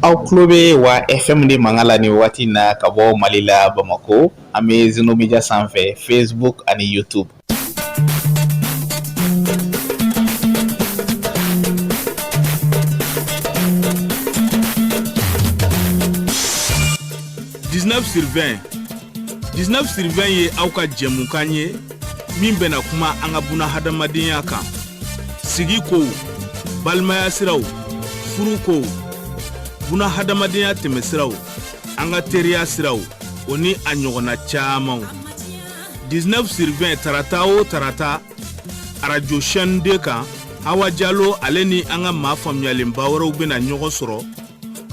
Aw tulo bɛ wa FM de mankan la nin waati in na ka bɔ Mali la Bamakɔ an bɛ Zeno Media sanfɛ Facebook ani YouTube. sur 20 ye aw ka jɛmukan ye min bɛna kuma an ka buna hadamadenya kan sigi ko balimaya siraw furu ko buna hadamadenya tɛmɛsiraw an ka teriya siraw o ni a ɲɔgɔnna camanw 19 sur 20 tarata o tarata radio chaîne 2 kan Hawa Diallo ale ni an ka maa faamuyalenba wɛrɛw bɛna ɲɔgɔn sɔrɔ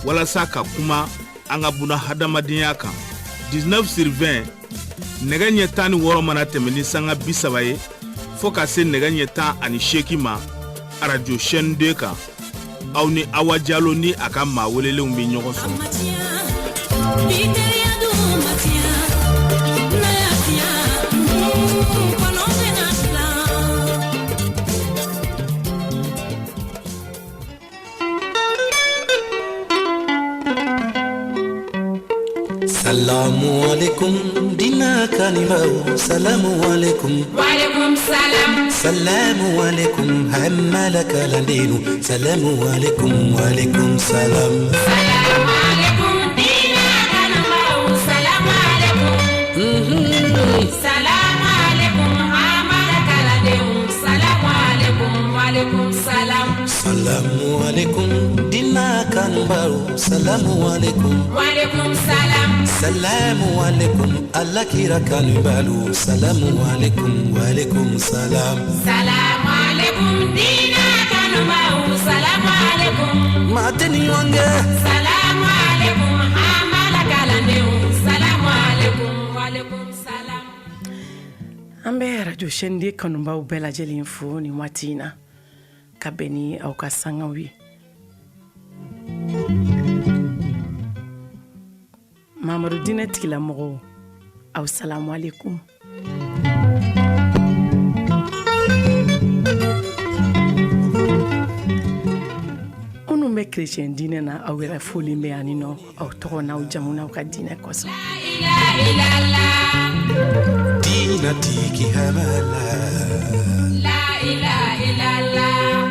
walasa ka kuma an ka buna hadamadenya kan 19 sur 20 nɛgɛ ɲɛ 16 mana tɛmɛ ni sanga 30 ye fo ka se nɛgɛ ɲɛ 18 ma radio chaîne 2 kan aw ni Hawa Diallo ni a ka maa welelenw bɛ ɲɔgɔn sɔrɔ. Salamu alaikum dina kanimau salamu alaikum wa alaikum salam salamu alaikum hammalaka landinu salamu alaikum wa alaikum salam salamu alaikum dina kanimau salamu alaikum salamu alaikum hammalaka landinu salamu alaikum wa alaikum salam salamu alaikum dina kanimau salamu alaikum wa alaikum salam salamu alaikum Allah kira kanibalu salamu alaikum wa alaikum salam salamu alaikum dina kanumau salamu alaikum mateni wange salamu alaikum amala kalandeu salamu alaikum wa alaikum salam ambe radio shende kanumau bela jeli info ni watina kabeni au kasangawi Mamadou Dine tigila mɔgɔw aw salamu alaikum unu bɛ chrétien dinɛ na aw yɛrɛ foli bɛ yan nɔ aw tɔgɔ n'aw jamu n'aw ka dinɛ kɔsɔn dina tigi hamala la ilaha illallah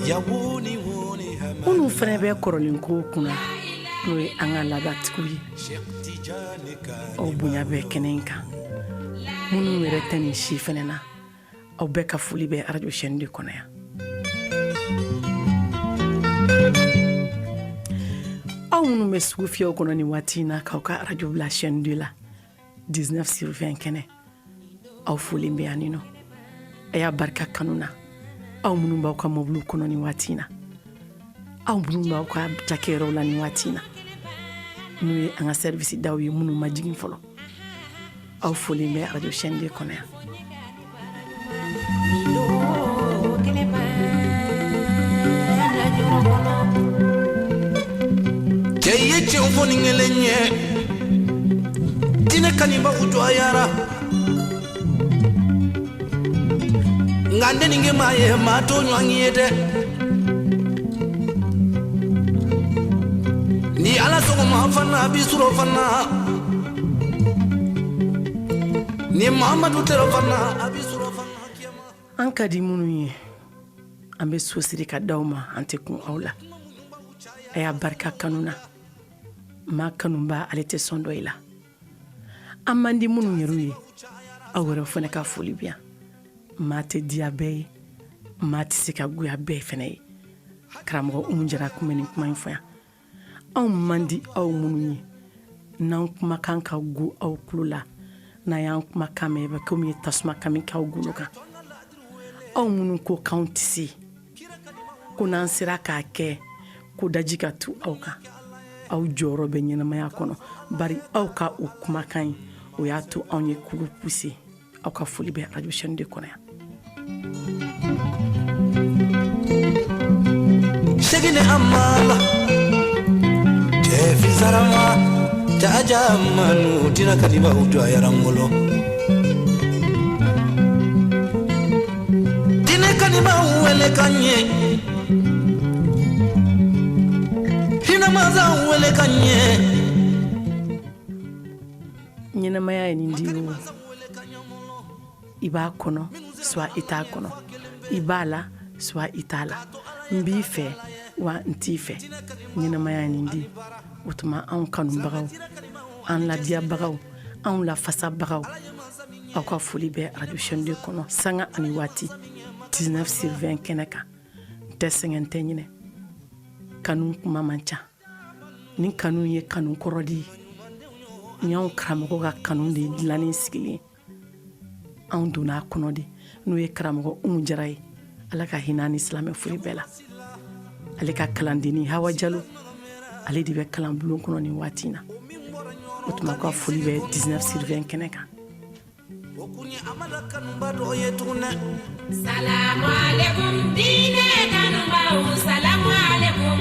yawuni woni hamala unu fɛnɛ bɛ kɔrɔlen ko kunna n'o ye an ka laadatigiw ye aw bonya bɛ kɛnɛ in kan minnu yɛrɛ tɛ nin si fɛnɛ na aw bɛɛ ka foli bɛ radio chaîne de kɔnɔ yan aw minnu bɛ sugu fiyɛw kɔnɔ nin waati in na k'aw ka radio bila chaîne 2 la 19 sur 20 kɛnɛ aw foli bɛ yan nɔ a y'a barika kanu na aw minnu b'aw ka mɔbiliw kɔnɔ nin waati in na aw minnu b'aw ka jakɛyɔrɔw la nin waati in na n'o ye an ka service daw ye minnu ma jigin fɔlɔ aw foli bɛ radio chaîne 2 kɔnɔ yan cɛ ye cɛw fɔ ni kelen ye dinɛ kanibaw jɔyara nka n deninge maa ye maa to ɲɔgɔn ye dɛ ni ala sɔgɔma fana bi sɔrɔ fana ni Muhammadu tɛrɛ fana a bi sɔrɔ fana an ka di minnu ye an bɛ so siri ka d'aw ma an tɛ kun aw la a y'a barika kanu na maa kanuba ale tɛ sɔn dɔ i la an man di minnu yɛrɛ ye aw yɛrɛ fana ka foli bi yan maa tɛ diya bɛɛ ye maa tɛ se ka goya bɛɛ fana ye karamɔgɔ Umu Jara kun bɛ nin kuma in fɔ yan anw man di aw minnu ye n'an kumakan ka go aw tulo la n'an y'an kumakan mɛn bɛ komi ye tasuma kan min k'aw golo kan aw minnu ko k'anw tɛ se ko n'an sera k'a kɛ ko daji ka tu aw kan aw jɔyɔrɔ bɛ ɲɛnamaya kɔnɔ bari aw ka o kumakan in o y'a to anw ye kulu poussé aw ka foli bɛ radio chaîne de kɔnɔ yan segine amala tefi zarama jaja manu dina kaniba ujo ayarangolo dina kaniba uwele kanye hina maza wele kanye ɲɛnɛmaya ye nin di o i b'a kɔnɔ soit i t'a kɔnɔ i b'a la soit i t'a la n b'i fɛ wa n t'i fɛ ɲɛnɛmaya ye nin di o tuma anw kanubagaw an ladiyabagaw anw lafasabagaw aw ka foli bɛ radio chaîne 2 kɔnɔ sanga ani waati 19/20 kɛnɛ kan n tɛ sɛgɛn tɛ ɲinɛ kanu kuma man ca ni kanu ye kanu kɔrɔ di ni anw karamɔgɔ ka kanu de dilannen sigilen anw donna a kɔnɔ de n'o ye karamɔgɔ Umu Jara ye ala ka hinɛ ni silamɛ foli bɛɛ la ale ka kalandenni Hawa Jalo ale de bɛ kalan bulon kɔnɔ nin waati in na o tuma ka foli bɛ 19/20 kɛnɛ kan Salamu alaikum dine kanubaw salamu alaikum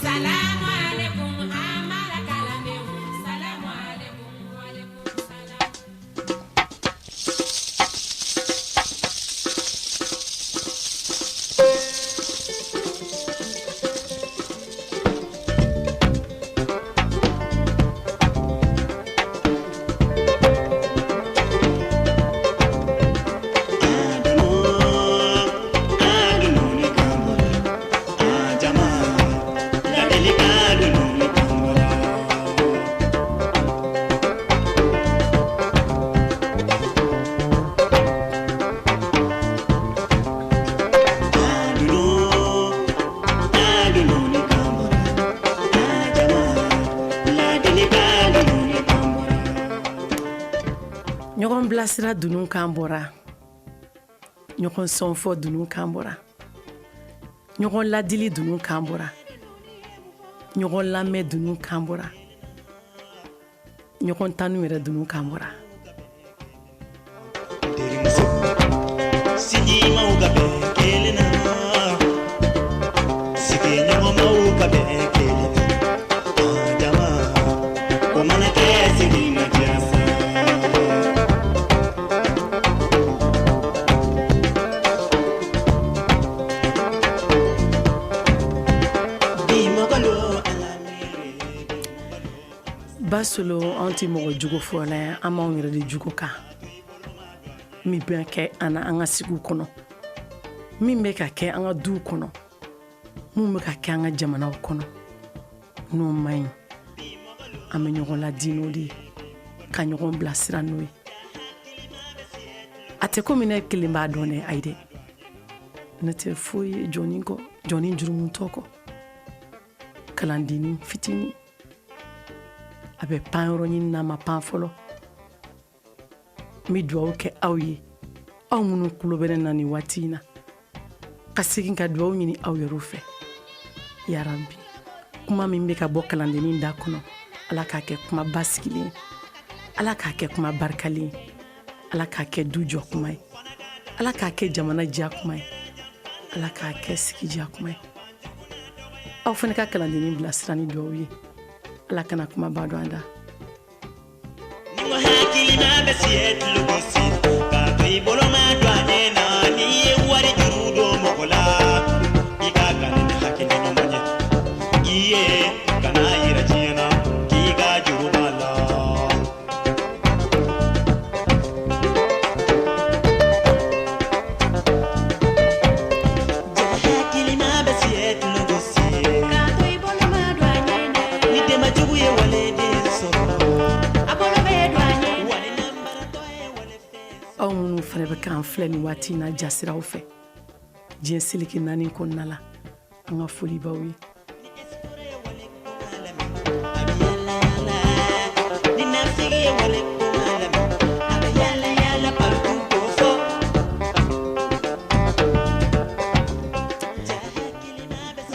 salamu alaikum amala kalandenw salamu alaikum wa alaikum salam ɲɔgɔn bilasira dunun kan bɔra ɲɔgɔn sɔnfɔ dunun kan bɔra ɲɔgɔn ladili dunun kan bɔra ɲɔgɔn lamɛn dunun kan bɔra ɲɔgɔn tanu yɛrɛ dunun kan bɔra sigi mau ka bɛn kelen na sigi ɲɔgɔn mau ka bɛn kelen na jama o mana kɛ sigi ma diya sa basolo an tɛ mɔgɔ jugu fɔla yan an b'anw yɛrɛ de jugu kan min bɛ kɛ an na an ka sigiw kɔnɔ min bɛ ka kɛ an ka duw kɔnɔ min bɛ ka kɛ an ka jamanaw kɔnɔ n'o man ɲi an bɛ ɲɔgɔn ladi n'o de ye ka ɲɔgɔn bilasira n'o ye a tɛ komi ne kelen b'a dɔn dɛ ayi dɛ ne tɛ foyi ye jɔnni kɔ jɔnni jurumutɔ kɔ kalandenni fitinin a bɛ pan yɔrɔ ɲini na ma pan fɔlɔ n bɛ dugawu kɛ aw ye aw minnu tulo bɛ ne na nin waati in na ka segin ka dugawu ɲini aw yɛrɛw fɛ yarabi kuma min bɛ ka bɔ kalandenni da kɔnɔ ala k'a kɛ kuma basigilen ala k'a kɛ kuma barikalen ala k'a kɛ du jɔ kuma ye ala k'a kɛ jamana diya kuma ye ala k'a kɛ sigi diya kuma ye aw fana ka kalandenni bilasira ni dugawu ye ala kana kuma ba dɔn an da ni mo hakili na bɛ siye tulogosi k'a to i bolo ma don a ɲɛ na n'i ye wari juru don mɔgɔ la i ka kan ni hakili ɲuman ye i ye kana yira diɲɛ na k'i ka juru b'a la hakili na bɛ siye tulogosi k'a to i bolo ma don a ɲɛ na ni denbajugu ye wale den sɔrɔ a bolo bɛ don a ɲɛ wale lambaratɔ ye wale fɛn aw minnu fana bɛ k'an filɛ nin waati in na jasiraw fɛ diɲɛ seleke naani kɔnɔna la an ka foli b'aw ye ni nafsigi ye wale kuma lamɛn a bɛ yala yala partout k'o fɔ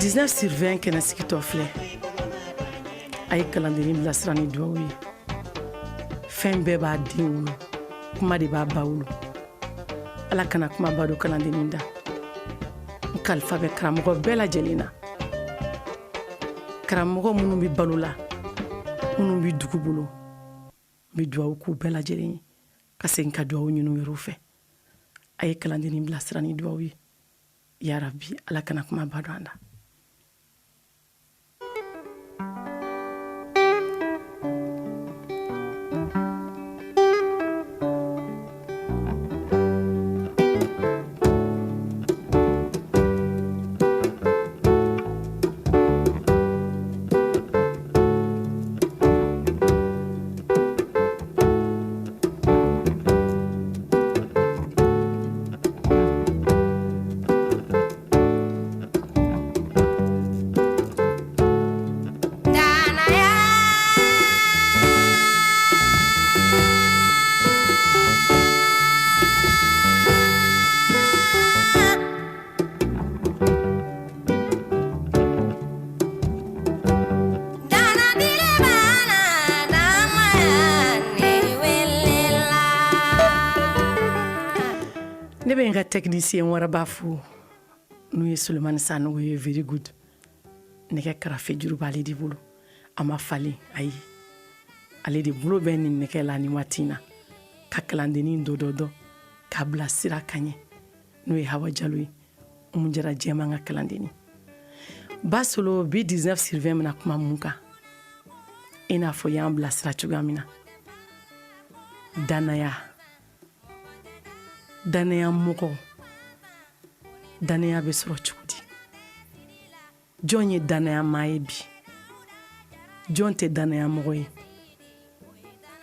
19/20 kɛnɛ sigitɔ filɛ a ye kalandenni bilasira ni dugawu ye fɛn bɛɛ b'a den wolo kuma de b'a ba wolo ala kana kuma ba don kalandenni da n kalifa bɛ karamɔgɔ bɛɛ lajɛlen na karamɔgɔ minnu bɛ balo la minnu bɛ dugu bolo n bɛ dugawu k'u bɛɛ lajɛlen ye ka segin ka dugawu ɲini u yɛrɛw fɛ a ye kalandenni bilasira ni dugawu ye yarabi ala kana kuma ba don an da in ka technicien wɛrɛ b'a fo n'u ye Sulemani Sanogo ye very good nɛgɛ karafe juru b'ale de bolo a ma falen ayi ale de bolo bɛ nin nɛgɛ la ni waati in na ka kalandennin dɔ k'a bila sira ka ɲɛ n'o ye Hawa Jalo ye mun jɛra jɛman ka kalandennin Basolo bi 19 sur 20 mina kuma mun kan i n'a fɔ y'an bila sira cogoya min na danaya mɔgɔ danaya bɛ sɔrɔ cogo di jɔn ye danaya maa ye bi jɔn tɛ danaya mɔgɔ ye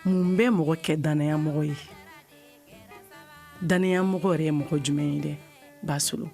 mun bɛ mɔgɔ kɛ danaya mɔgɔ ye danaya mɔgɔ yɛrɛ ye mɔgɔ jumɛn ye dɛ Basolo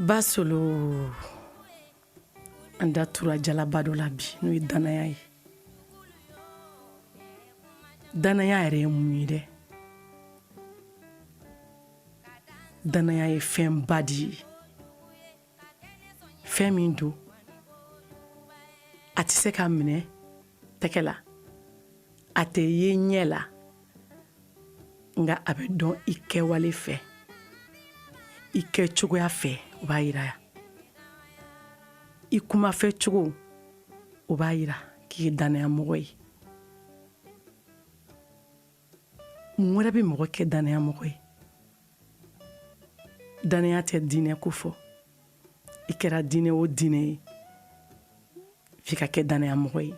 Basolo an da tura jalaba dɔ la bi n'o ye danaya ye danaya yɛrɛ ye mun ye dɛ danaya ye fɛn ba di ye fɛn min don a tɛ se ka minɛ tɛgɛ la a tɛ ye ɲɛ la nka a bɛ dɔn i kɛwale fɛ i kɛ cogoya fɛ o b'a yira i kuma fɛ cogo o b'a yira k'i ye danaya mɔgɔ ye mun wɛrɛ bɛ mɔgɔ kɛ danaya mɔgɔ ye danaya tɛ diinɛ ko fɔ i kɛra diinɛ o diinɛ ye f'i ka kɛ danaya mɔgɔ ye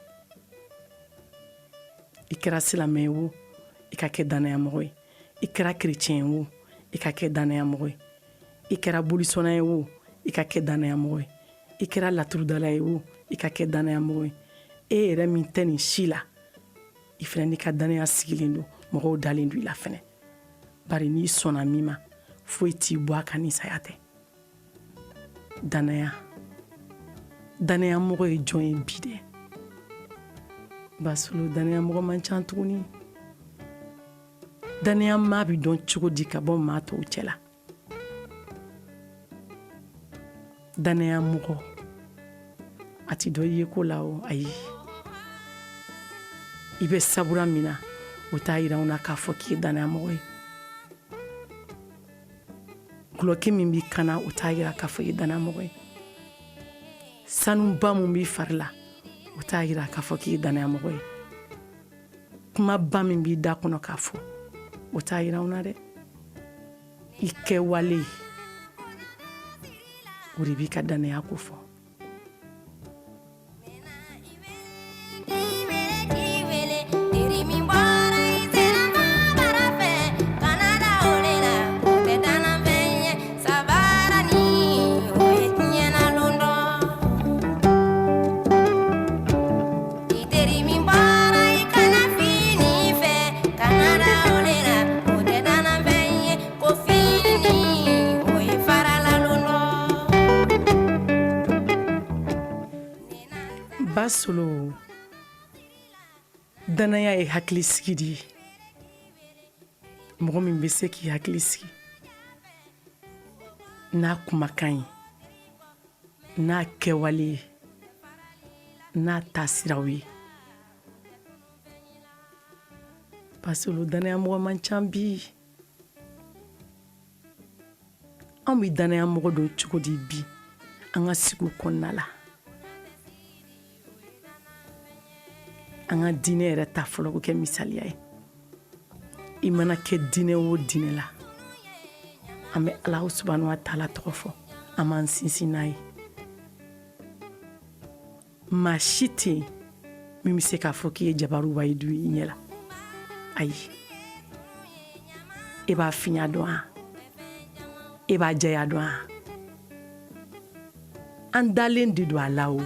i kɛra silamɛ ye o i ka kɛ danaya mɔgɔ ye i kɛra kerecɛn ye o i ka kɛ danaya mɔgɔ ye i kɛra bolisɔnna ye o i ka kɛ danaya mɔgɔ ye i kɛra laturudala ye o i ka kɛ danaya mɔgɔ ye e yɛrɛ min tɛ nin si la i fɛnɛ n'i ka danaya sigilen don mɔgɔw dalen don i la fɛnɛ bari n'i sɔnna min ma foyi t'i bɔ a kan ni saya tɛ danaya mɔgɔ ye jɔn ye bi dɛ Basolo danaya mɔgɔ man ca tuguni danaya maa bi dɔn cogo di ka bɔ maa tɔw cɛ la danaya mɔgɔ a ti dɔ ye ko la o ayi i bɛ sabura min na o t'a yira na k'a fɔ k'i ye danaya mɔgɔ ye gulɔki min b'i kana o t'a yira k'a fɔ i ye danaya mɔgɔ ye sanuba min b'i fari la o t'a yira k'a fɔ k'i ye danaya mɔgɔ ye kumaba min b'i da kɔnɔ k'a fɔ o t'a yira na dɛ i kɛwale o de b'i ka danaya ko fɔ Basolo danaya ye hakili sigi di ye mɔgɔ min bɛ se k'i hakili sigi n'a kumakan ye n'a kɛwale ye n'a taasiraw ye Basolo danaya mɔgɔ man ca bi an bɛ danaya mɔgɔ don cogo di bi an ka sigiw kɔnɔna la an ka diinɛ yɛrɛ ta fɔlɔ ko kɛ misaliya ye i mana kɛ diinɛ o diinɛ la an bɛ Alahu subahanahu wa taala tɔgɔ fɔ an b'an sinsin n'a ye maa si tɛ yen min bɛ se k'a fɔ k'i ye Jabaru Wayidu i ɲɛ la ayi e b'a fiɲa dɔn wa e b'a jɛya dɔn wa an dalen de don a la o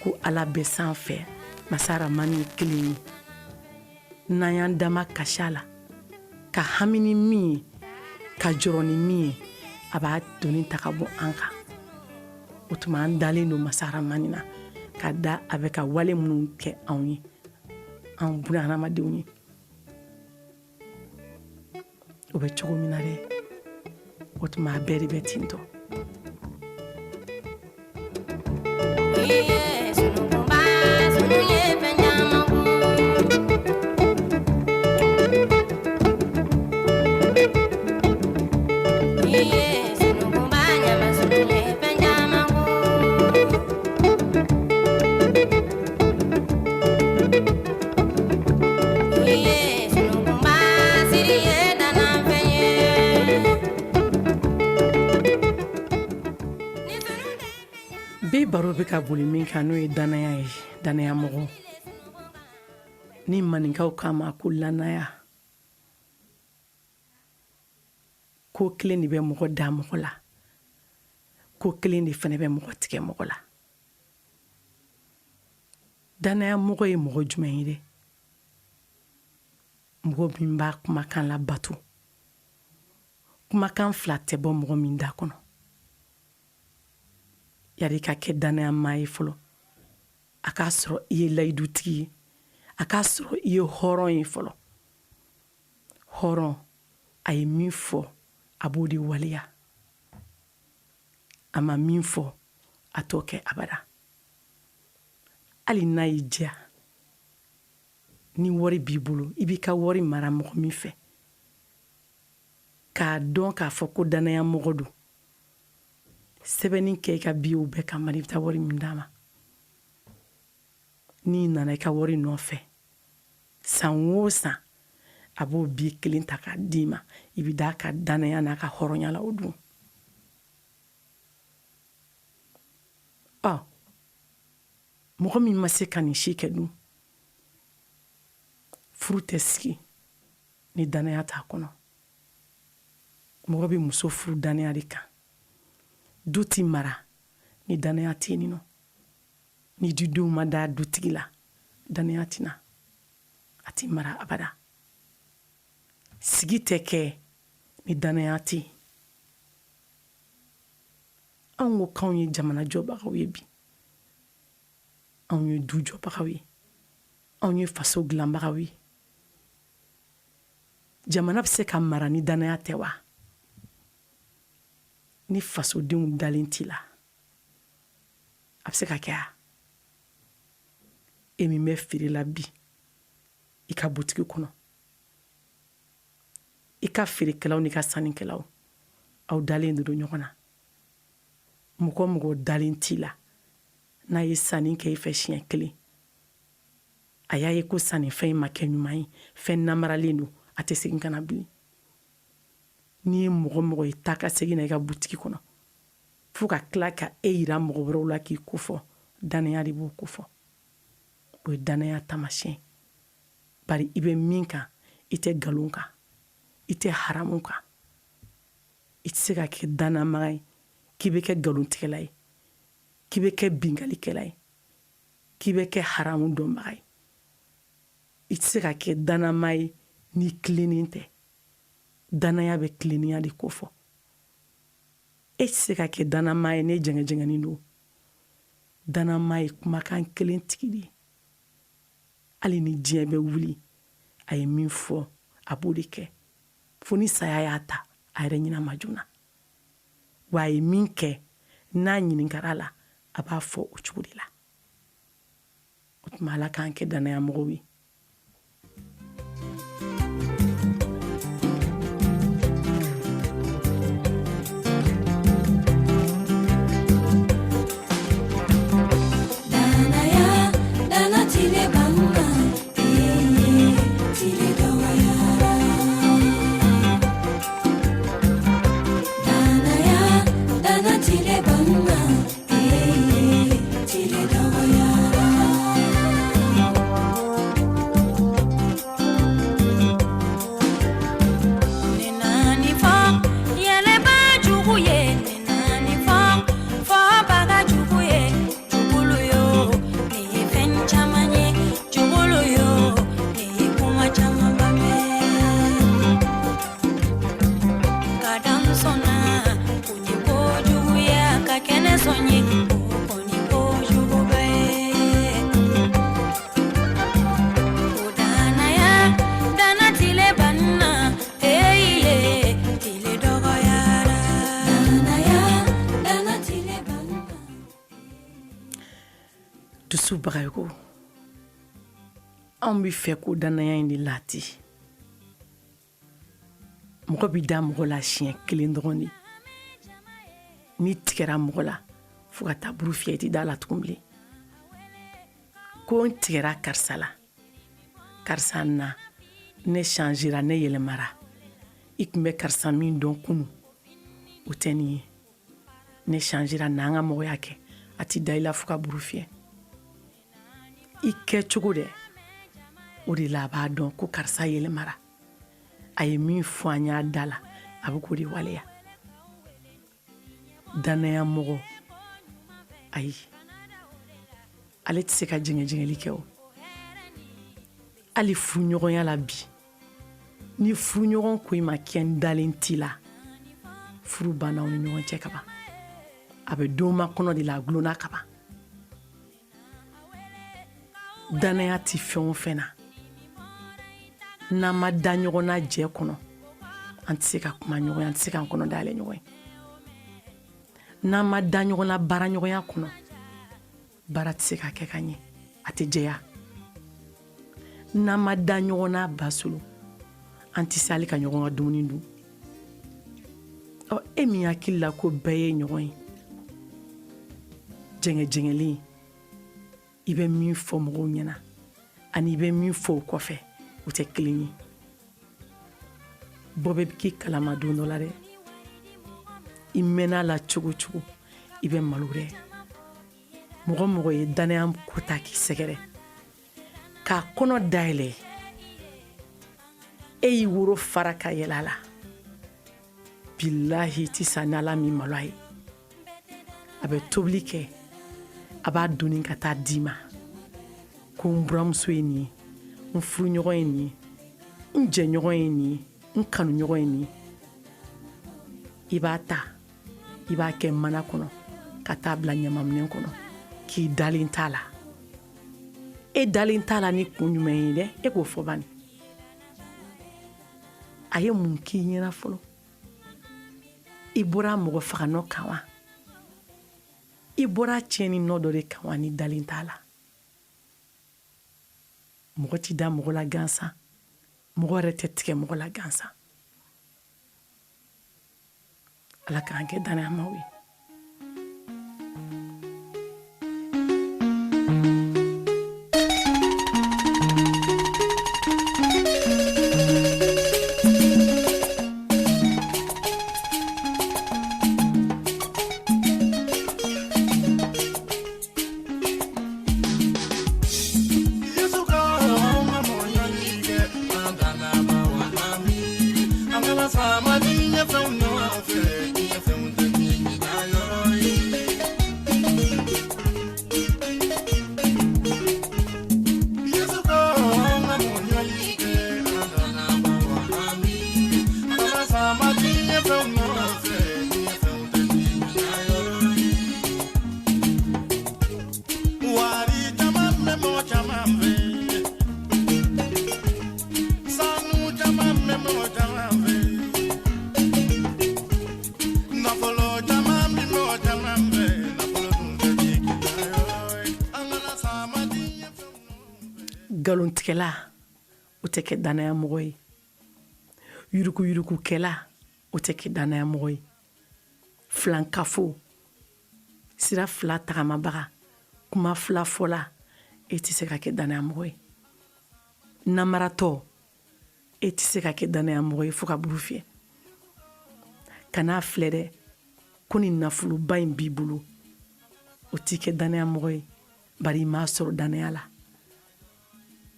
ko Ala bɛ sanfɛ Masa Rahamani ye kelen ye n'an y'an dama kasi a la ka hami ni min ye ka jɔrɔ ni min ye a b'a doni ta ka bɔ an kan o tuma an dalen don masaramani na ka da a bɛ ka wale minnu kɛ anw ye anw buna hadamadenw ye o bɛ cogo min na dɛ o tuma a bɛɛ de bɛ ten tɔ bi baro bɛ ka boli min kan n'o ye danaya ye danaya mɔgɔ ni maninkaw k'a ma ko lanaya ko kelen de bɛ mɔgɔ da mɔgɔ la ko kelen de fana bɛ mɔgɔ tigɛ mɔgɔ la danaya mɔgɔ ye mɔgɔ jumɛn ye dɛ mɔgɔ min b'a kumakan la bato kumakan fila tɛ bɔ mɔgɔ min da kɔnɔ yari ka kɛ danaya maa ye fɔlɔ a k'a sɔrɔ i ye layidutigi ye a k'a sɔrɔ i ye hɔrɔn ye fɔlɔ hɔrɔn a ye min fɔ a b'o de waleya a ma min fɔ a t'o kɛ abada hali n'a y'i diya ni wari b'i bolo i b'i ka wari mara mɔgɔ min fɛ k'a dɔn k'a fɔ ko danaya mɔgɔ don sɛbɛnni kɛ i ka biyew bɛɛ kama i bɛ taa wari min d'a ma n'i nana i ka wari nɔfɛ san o san a b'o bi kelen ta k'a d'i ma i bɛ da ka danaya n'a ka hɔrɔnya la o dun mɔgɔ min ma se ka nin si kɛ dun furu tɛ sigi ni danaya t'a kɔnɔ mɔgɔ bɛ muso furu danaya de kan du ti mara ni danaya tɛ yen nɔ ni dudenw ma da dutigi la danaya tɛna a ti mara abada sigi tɛ kɛ ni danaya tɛ yen anw ko k'anw ye jamana jɔbagaw ye bi anw ye du jɔbagaw ye anw ye faso dilanbagaw ye jamana bɛ se ka mara ni danaya tɛ wa ni fasodenw dalen t'i la a bɛ se ka kɛ a e min bɛ feere la bi i ka butigi kɔnɔ i ka feerekɛlaw n'i ka sannikɛlaw aw dalen don ɲɔgɔn na mɔgɔ mɔgɔ dalen t'i la n'a ye sanni kɛ i fɛ siɲɛ kelen a y'a ye ko sannifɛn in ma kɛ ɲuman ye fɛn namaralen don a tɛ segin ka na bilen n'i ye mɔgɔ mɔgɔ ye taa ka segin na i ka butigi kɔnɔ fo ka tila ka e yira mɔgɔ wɛrɛw la k'i kofɔ danaya de b'o kofɔ o ye danaya tamasiyɛn bari i bɛ min kan i tɛ nkalon kan i tɛ haramu kan i tɛ se ka kɛ danamaga ye k'i bɛ kɛ nkalontigɛla ye k'i bɛ kɛ bingalikɛla ye k'i bɛ kɛ haramu dɔnbaga ye i tɛ se ka kɛ danama ye ni tilennen tɛ danaya bɛ tilennenya de kofɔ e tɛ se ka kɛ danama ye ne jɛngɛjɛngɛnin don danama ye kumakan kelen tigi de ye hali ni diɲɛ bɛ wuli a ye min fɔ a b'o de kɛ fo ni saya y'a ta a yɛrɛ ɲinɛ ma joona wa a ye min kɛ n'a ɲininkara la a b'a fɔ o cogo de la o tuma ala k'an kɛ danaya mɔgɔw ye dusu bagayo ko an bɛ fɛ ko danaya in de laati mɔgɔ bɛ da mɔgɔ la siɲɛ kelen dɔrɔn de n'i tigɛra mɔgɔ la fo ka taa buru fiyɛ i tɛ da la tugun bilen ko n tigɛra karisa la karisa na ne changera ne yɛlɛmara i tun bɛ karisa min dɔn kunu o tɛ nin ye ne changera na an ka mɔgɔya kɛ a tɛ da i la fo ka buru fiyɛ i kɛ cogo dɛ o de la a b'a dɔn ko karisa yɛlɛmara a ye min fɔ an y'a da la a bɛ k'o de waleya danaya mɔgɔ ayi ale tɛ se ka jɛngɛjɛngɛli kɛ o hali furuɲɔgɔnya la bi ni furuɲɔgɔn ko i ma kɛ n dalen t'i la furu banna aw ni ɲɔgɔn cɛ kaban a bɛ don makɔnɔ de la a gulonna kaban danaya tɛ fɛn o fɛn na n'an ma da ɲɔgɔn na jɛ kɔnɔ an tɛ se ka kuma ɲɔgɔn ye an tɛ se k'an kɔnɔ dayɛlɛ ɲɔgɔn ye n'an ma da ɲɔgɔn na baara ɲɔgɔnya kɔnɔ baara tɛ se ka kɛ ka ɲɛ a tɛ jɛya n'an ma da ɲɔgɔn na basolo an tɛ se hali ka ɲɔgɔn ka dumuni dun e min hakili la ko bɛɛ ye ɲɔgɔn ye jɛngɛjɛngɛlen i bɛ min fɔ mɔgɔw ɲɛna ani i bɛ min fɔ o kɔfɛ o tɛ kelen ye bɔ bɛ k'i kalama don dɔ la dɛ i mɛnna la cogo cogo i bɛ malo dɛ mɔgɔ mɔgɔ ye danaya ko ta k'i sɛgɛrɛ k'a kɔnɔ dayɛlɛ e y'i woro fara ka yɛlɛ a la bilahi ti sa ni ala min malo a ye a bɛ tobili kɛ a b'a donni ka taa d'i ma ko n buramuso ye nin ye n furuɲɔgɔn ye nin ye n jɛɲɔgɔn ye nin ye n kanuɲɔgɔn ye nin ye i b'a ta i b'a kɛ mana kɔnɔ ka taa bila ɲamaminɛn kɔnɔ k'i dalen t'a la e dalen t'a la ni kun jumɛn ye dɛ e k'o fɔ bani a ye mun k'i ɲɛna fɔlɔ i bɔra mɔgɔ faga nɔ kan wa i bɔra tiɲɛni nɔ dɔ de kan wa ni dalen t'a la mɔgɔ t'i da mɔgɔ la gansan mɔgɔ yɛrɛ tɛ tigɛ mɔgɔ la gansan ala k'an kɛ danayamaw ye galontigɛla o tɛ kɛ danaya mɔgɔ ye yuruguyurugukɛla o tɛ kɛ danaya mɔgɔ ye filankafo sira fila tagamabaga kuma fila fɔla e tɛ se ka kɛ danaya mɔgɔ ye namaratɔ e tɛ se ka kɛ danaya mɔgɔ ye fo ka buru fiyɛ kan'a filɛ dɛ ko ni nafoloba in b'i bolo o t'i kɛ danaya mɔgɔ ye bari i m'a sɔrɔ danaya la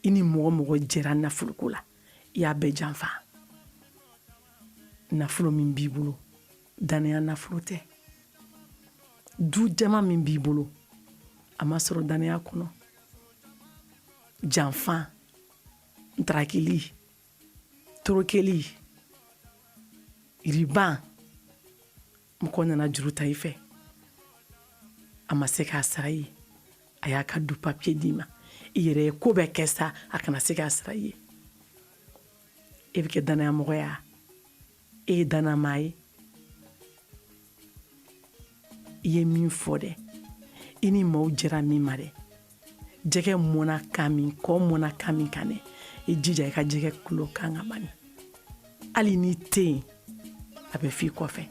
i ni mɔgɔ mɔgɔ jɛra nafoloko la i y'a bɛɛ janfa nafolo min b'i bolo danaya nafolo tɛ du jama min b'i bolo a ma sɔrɔ danaya kɔnɔ janfan ntarakili torokeli riban mɔgɔ nana juru ta i fɛ a ma se k'a sara i ye a y'a ka du papiye d'i ma i yɛrɛ ye ko bɛɛ kɛ sa a kana se k'a sara i ye e bɛ kɛ danaya mɔgɔ ya e ye danamaa ye i ye min fɔ dɛ i ni maaw jɛra min ma dɛ jɛgɛ mɔna kan min kɔ mɔna kan min kan dɛ i jija i ka jɛgɛ kulo kan ka bani hali n'i tɛ yen a bɛ f'i kɔfɛ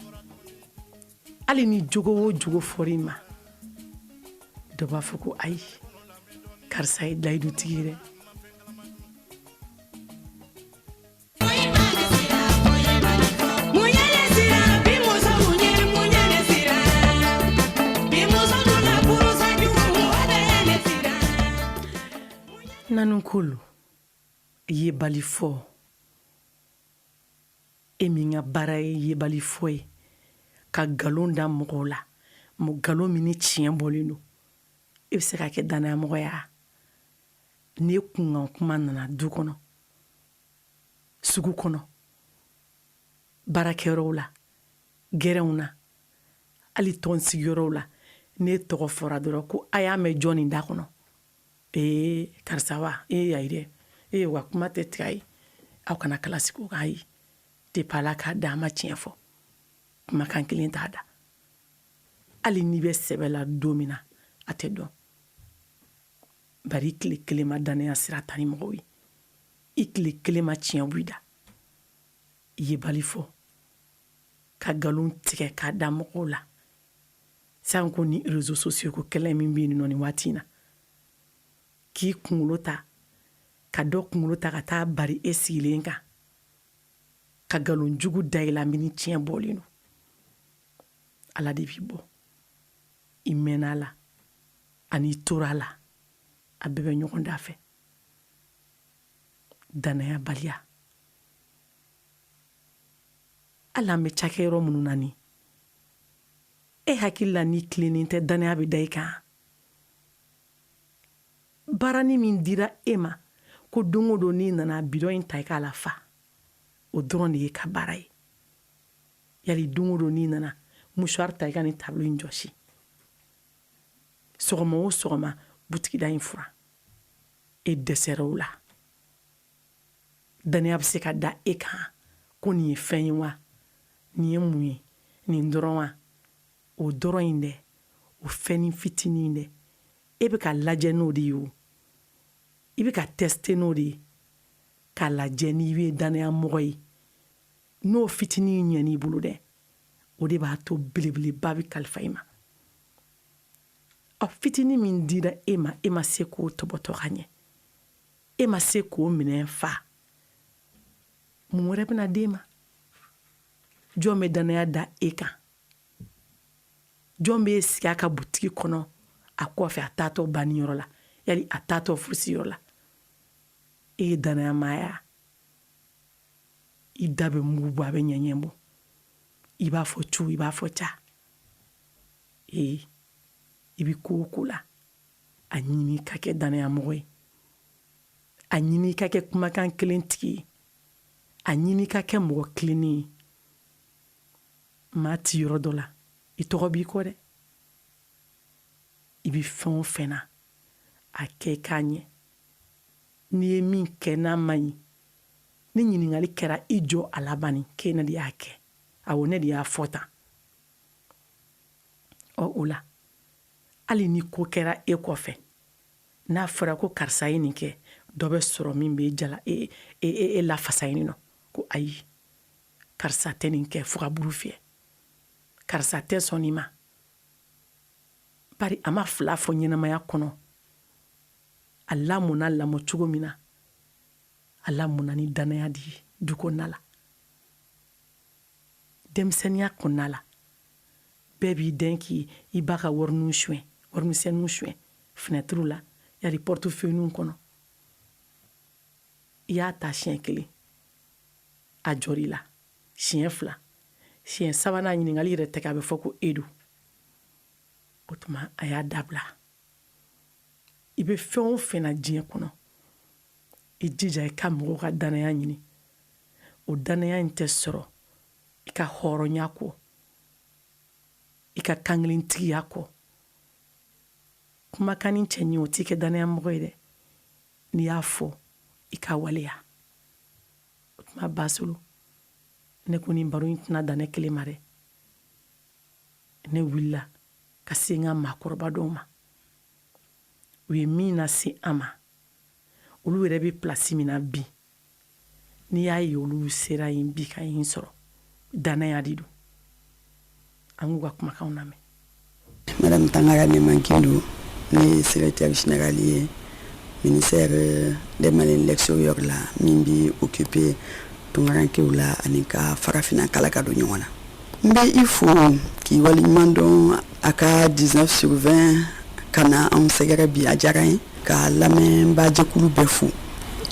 hali ni jogo o jogo fɔr'i ma dɔ b'a fɔ ko ayi karisa ye layidutigi ye dɛ nanunkolo yebali fɔ e min ka baara ye yebali fɔ ye ka galon da mɔgɔw la galon min ni tiɲɛ bɔlen don e bɛ se ka kɛ danayamɔgɔ ye n'i kunkan kuma nana du kɔnɔ sugu kɔnɔ baarakɛyɔrɔw la gɛrɛnw na hali tɔn sigiyɔrɔw la n'e tɔgɔ fɔra dɔrɔn ko a y'a mɛn jɔn nin da kɔnɔ karisa wa ayi dɛ wa kuma tɛ tigɛ a ye aw kana kala sigi o kan ayi depuis ala k'a da a ma tiɲɛ fɔ kumakan kelen t'a da hali n'i bɛ sɛbɛ la don min na a tɛ dɔn bari i tile kelen ma danaya sira ta ni mɔgɔw ye i tile kelen ma tiɲɛ b'i da i ye bali fɔ ka galon tigɛ k'a da mɔgɔw la san ko ni réseaux sociaux ko kɛlɛ min bɛ yen nɔ nin waati in na k'i kunkolo ta ka dɔ kunkolo ta ka taa bari e sigilen kan ka galon jugu da i la min ni tiɲɛ bɔlen don ala de b'i bɔ i mɛnna a la ani i tora a la a bɛɛ bɛ ɲɔgɔn da fɛ danaya baliya hali an bɛ cakɛyɔrɔ minnu na ni e hakili la n'i tilennen tɛ danaya bɛ da i kan baarani min dira e ma ko don o don n'i nana bidɔn in ta i k'a la fa o dɔrɔn de ye ka baara ye yali don o don n'i nana musuwari ta i ka nin tabilo in jɔsi sɔgɔma o sɔgɔma butigida in furan e dɛsɛra o la danaya bɛ se ka da e kan ko nin ye fɛn ye wa nin ye mun ye nin dɔrɔn wa o dɔrɔn in dɛ o fɛnnin fitinin in dɛ e bɛ ka lajɛ n'o de ye o i bɛ ka tester n'o de ye k'a lajɛ n'i bɛ danaya mɔgɔ ye n'o fitinin ɲɛn'i bolo dɛ o de b'a to belebeleba bɛ kalifa i ma fitinin min dira e ma se k'o tɔbɔtɔ ka ɲɛ e ma se k'o minɛn fa mun wɛrɛ bɛna d'e ma jɔn bɛ danaya da e kan jɔn bɛ sigi a ka butigi kɔnɔ a kɔfɛ a taatɔ banniyɔrɔ la yali a taatɔ furusiyɔrɔ la e ye danayamaya i da bɛ mugu bɔ a bɛ ɲɛɲɛ bɔ i b'a fɔ cu i b'a fɔ ca i bɛ ko o ko la a ɲini ka kɛ danayamɔgɔ ye a ɲini ka kɛ kumakan kelen tigi ye a ɲini ka kɛ mɔgɔ kilennen ye maa ti yɔrɔ dɔ la i tɔgɔ b'i kɔ dɛ i bɛ fɛn o fɛn na a kɛ k'a ɲɛ n'i ye min kɛ n'a ma ɲi ni ɲininkali kɛra i jɔ a laban k'e ne de y'a kɛ awɔ ne de y'a fɔ tan o la hali ni ko kɛra e kɔfɛ n'a fɔra ko karisa ye nin kɛ dɔ bɛ sɔrɔ min bɛ jala e lafasa yen nɔ ko ayi karisa tɛ nin kɛ fo ka buru fiyɛ karisa tɛ sɔn nin ma bari a ma fila fɔ ɲɛnamaya kɔnɔ a lamɔna lamɔ cogo min na a lamɔna ni danaya de ye du kɔnɔna la denmisɛnniya kɔnɔna la bɛɛ b'i den k'i ba ka wariniw suɲɛ warimisɛnninw suɲɛ fenɛtiriw la yari pɔrtofiyiniw kɔnɔ i y'a ta siɲɛ kelen a jɔr'i la siɲɛ fila siɲɛ sabanan ɲininkali yɛrɛ tɛ kɛ a bɛ fɔ ko e don o tuma a y'a dabila i bɛ fɛn o fɛn na diɲɛ kɔnɔ i jija i ka mɔgɔw ka danaya ɲini o danaya in tɛ sɔrɔ i ka hɔrɔnya kɔ i ka kankelentigiya kɔ kumakanni cɛ ɲɛ o t'i kɛ danaya mɔgɔ ye dɛ n'i y'a fɔ i ka waleya o tuma basolo ne ko nin baro in tɛna dan ne kelen ma dɛ ne wulila ka se n ka maakɔrɔba dɔw ma u ye min lase an ma olu yɛrɛ bɛ pilasi min na bi n'i y'a ye olu sera yen bi ka yen sɔrɔ danaya de don an k'u ka kumakanw lamɛn. Madame Tangara Nemankindou, ne secrétaire général du ministère des Maliens l'extérieur là, mimbi occupé Tungaranke la anika farafina kalaka do nyona. Mais il faut qu'il wali mandon aka 19/20 kana on segere bi ajarain ka lamen ba jekulu befu.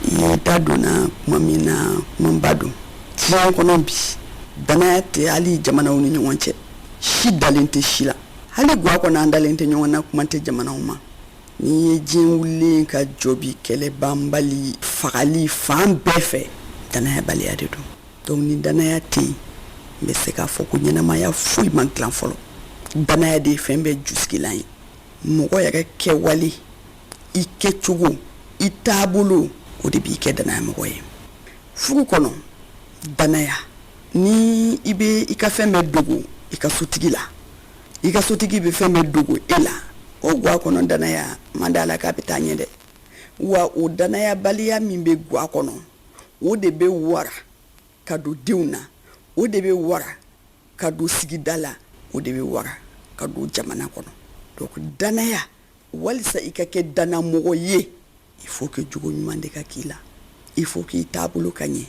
Ye dadona mamina mambado. Tiyan kono bi danate ali jamana woni nyonche. Shi dalente shila. Hali gwa kona andalente nyona kumante jamana uma. Ni jin wuli ka jobi kele bambali fagali fan befe danaya baliya de don. Donc ni danaya te me se ka fɔ ko ɲɛnamaya foyi man dilan fɔlɔ danaya de fɛn bɛɛ jusigilan ye mɔgɔ yɛrɛ kɛwale i kɛcogo i taabolo o de b'i kɛ danaya mɔgɔ ye furu kɔnɔ danaya ni i bɛ i ka fɛn bɛɛ dogo i ka sotigi la i ka sotigi bɛ fɛn bɛɛ dogo e la o guwa kɔnɔ danaya man da la k'a bɛ taa ɲɛ dɛ wa o danaya baliya min bɛ guwa kɔnɔ o de bɛ wara ka don denw na o de bɛ wara ka don sigida la o de bɛ wara ka don jamana kɔnɔ donc danaya walisa i ka kɛ danamɔgɔ ye il faut que jogo ɲuman de ka k'i la il faut que i taabolo ka ɲɛ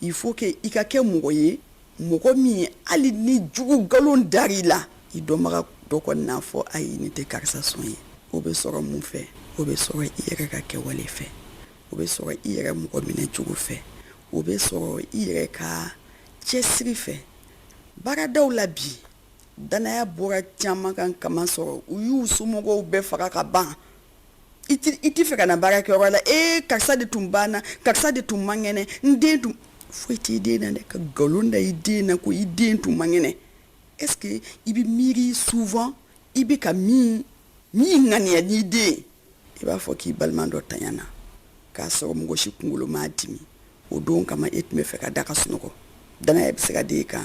il faut que i ka kɛ mɔgɔ ye mɔgɔ min hali ni jugu nkalon dar'i la i dɔnbaga dɔ kɔni n'a fɔ ayi ni tɛ karisa sɔn ye o bɛ sɔrɔ mun fɛ o bɛ sɔrɔ i yɛrɛ ka kɛwale fɛ o bɛ sɔrɔ i yɛrɛ mɔgɔ minɛ cogo fɛ o bɛ sɔrɔ i yɛrɛ ka cɛsiri fɛ baaradaw la bi danaya bɔra caman kan kama sɔrɔ u y'u somɔgɔw bɛɛ faga ka ban i ti fɛ ka na baarakɛyɔrɔ la karisa de tun banna karisa de tun man kɛnɛ n den tun foyi t'i den na dɛ ka nkalon da i den na ko i den tun man kɛnɛ est-ce que i bɛ miiri souvent i bɛ ka min ŋaniya n'i den i b'a fɔ k'i balima dɔ tanyana k'a sɔrɔ mɔgɔ si kunkolo m'a dimi o don kama e tun bɛ fɛ ka da ka sunɔgɔ danaya bɛ se ka d'e kan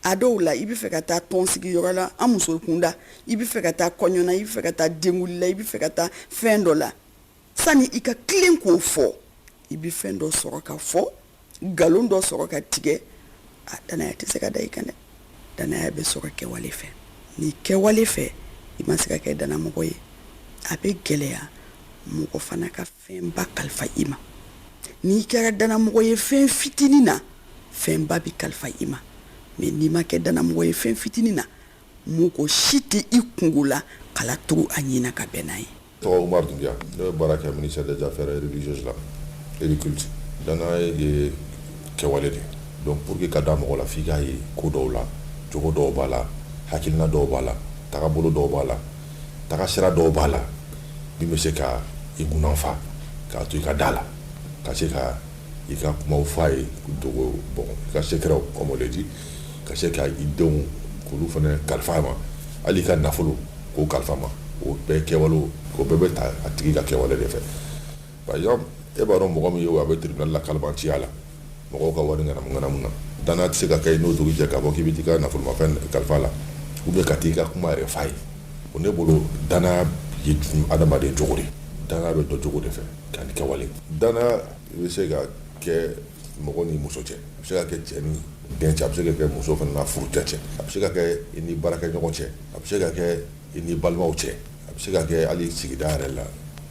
a dɔw la i bɛ fɛ ka taa tɔnsigiyɔrɔ la an muso kunda i bɛ fɛ ka taa kɔɲɔ na i bɛ fɛ ka taa denkundi la i bɛ fɛ ka taa fɛn dɔ la sani i ka tilen k'o fɔ i bɛ fɛn dɔ sɔrɔ ka fɔ nkalon dɔ sɔrɔ ka tigɛ a danaya tɛ se ka da i kan dɛ danaya bɛ sɔrɔ kɛwale fɛ ni kɛwale fɛ i ma se ka kɛ danamɔgɔ ye a bɛ gɛlɛya mɔgɔ fana ka fɛnba kalifa i ma n'i kɛra danamɔgɔ ye fɛn fitinin na fɛnba bi kalifa i ma mais n'i ma kɛ danamɔgɔ ye fɛn fitinin na mɔgɔ si tɛ i kungo la kala tugu a ɲina ka bɛn n'a ye. tɔgɔ Umar Dunbiya ne bɛ baara kɛ ministère des affaires religieuses la et du culte danaya ye kɛwale de donc pour que ka da mɔgɔ la f'i k'a ye ko dɔw la jogo dɔw b'a la hakilina dɔw b'a la tagabolo dɔw b'a la tagasira dɔw b'a la min bɛ se ka i ŋunanfa k'a to i ka da la ka se ka i ka kumaw fɔ a ye dogo bon i ka secrets comme on le dit ka se ka i denw k'olu fana kalifa ma hali i ka nafolo k'o kalifa ma o bɛɛ kɛwale o bɛɛ bɛ ta a tigi ka kɛwale de fɛ par exemple e b'a dɔn mɔgɔ min ye o a bɛ tribunal la kalibantiya la mɔgɔw ka wari ŋanamu na danaya tɛ se ka kɛ n'o dugu jɛ k'a fɔ k'i bɛ t'i ka nafolomafɛn kalifa la ou bien ka t'i ka kuma yɛrɛ f'a ye o ne bolo danaya ye adamaden cogo de danaya bɛ dɔ cogo de fɛ k'ani kɛwale danaya bɛ se ka kɛ mɔgɔ ni muso cɛ a bɛ se ka kɛ cɛ ni den cɛ a bɛ se ka kɛ muso fana n'a furu cɛ a bɛ se ka kɛ i ni baarakɛɲɔgɔn cɛ a bɛ se ka kɛ i ni balimaw cɛ a bɛ se ka kɛ hali sigida yɛrɛ la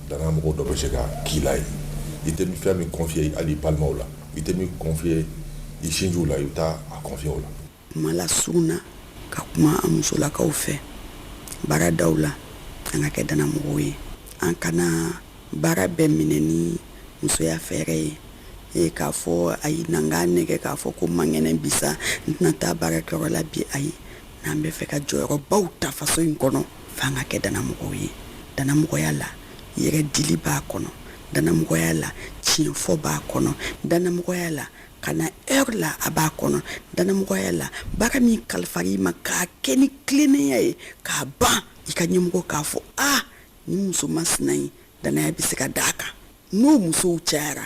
danaya mɔgɔ dɔ bɛ se ka k'i la ye i tɛ fɛn min confier hali i balimaw la i tɛ min confier i sinjiw la i bɛ taa a confier o la. kuma la sugu na ka kuma an musolakaw fɛ baaradaw la an ka kɛ danamɔgɔw ye an kana baara bɛɛ minɛ ni musoya fɛɛrɛ ye k'a fɔ ayi n'an k'a nɛgɛ k'a fɔ ko man kɛnɛ bisa n tɛna taa baarakɛyɔrɔ la bi ayi n'an bɛ fɛ ka jɔyɔrɔbaw ta faso in kɔnɔ f'an ka kɛ danamɔgɔw ye danamɔgɔya la yɛrɛ dili b'a kɔnɔ danamɔgɔya la tiɲɛfɔ b'a kɔnɔ danamɔgɔya la ka na heure la a b'a kɔnɔ danamɔgɔya la baara min kalifar'i ma k'a kɛ ni tilennenya ye k'a ban i ka ɲɛmɔgɔ k'a fɔ ni muso masina ye danaya bɛ se ka d'a kan n'o musow cayara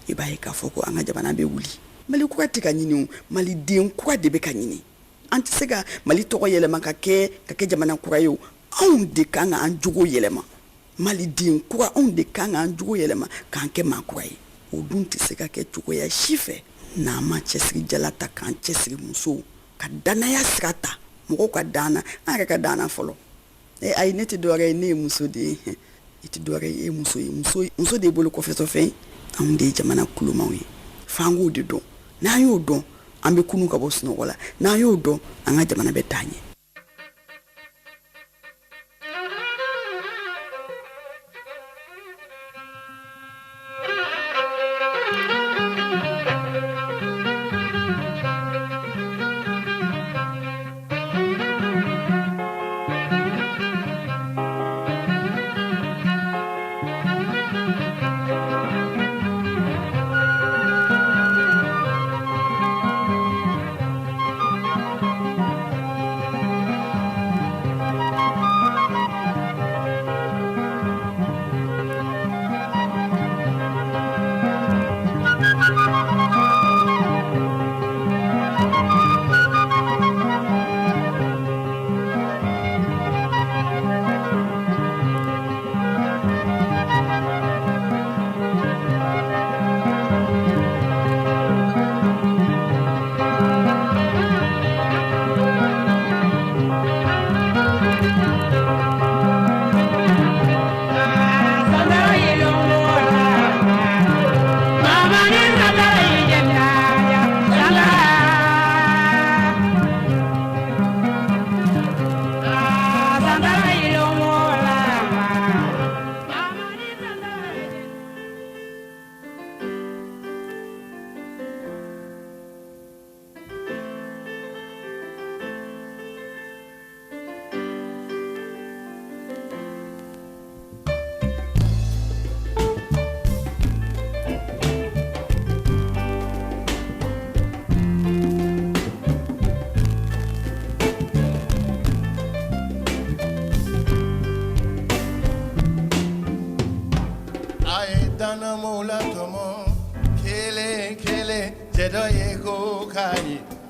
i b'a ye k'a fɔ ko an ka jamana bɛ wuli mali kura tɛ ka ɲini o maliden kura de bɛ ka ɲini an tɛ se ka mali tɔgɔ yɛlɛma ka kɛ jamana kura ye o anw de kan ka an jogo yɛlɛma maliden kura anw de kan k'an jogo yɛlɛma k'an kɛ maakura ye o dun tɛ se ka kɛ cogoya si fɛ n'an ma cɛsiri jala ta k'an cɛsiri musow ka danaya sira ta mɔgɔw ka dan na an yɛrɛ ka dan na fɔlɔ ayi ne tɛ dɔwɛrɛ ye ne ye muso de ye i tɛ dɔwɛrɛ ye e muso ye muso de ye bolo kɔfɛtɔfɛn ye anw de ye jamana kulomaw ye f'an k'o de dɔn n'an y'o dɔn an bɛ kunu ka bɔ sunɔgɔ la n'an y'o dɔn an ka jamana bɛ taa ɲɛ.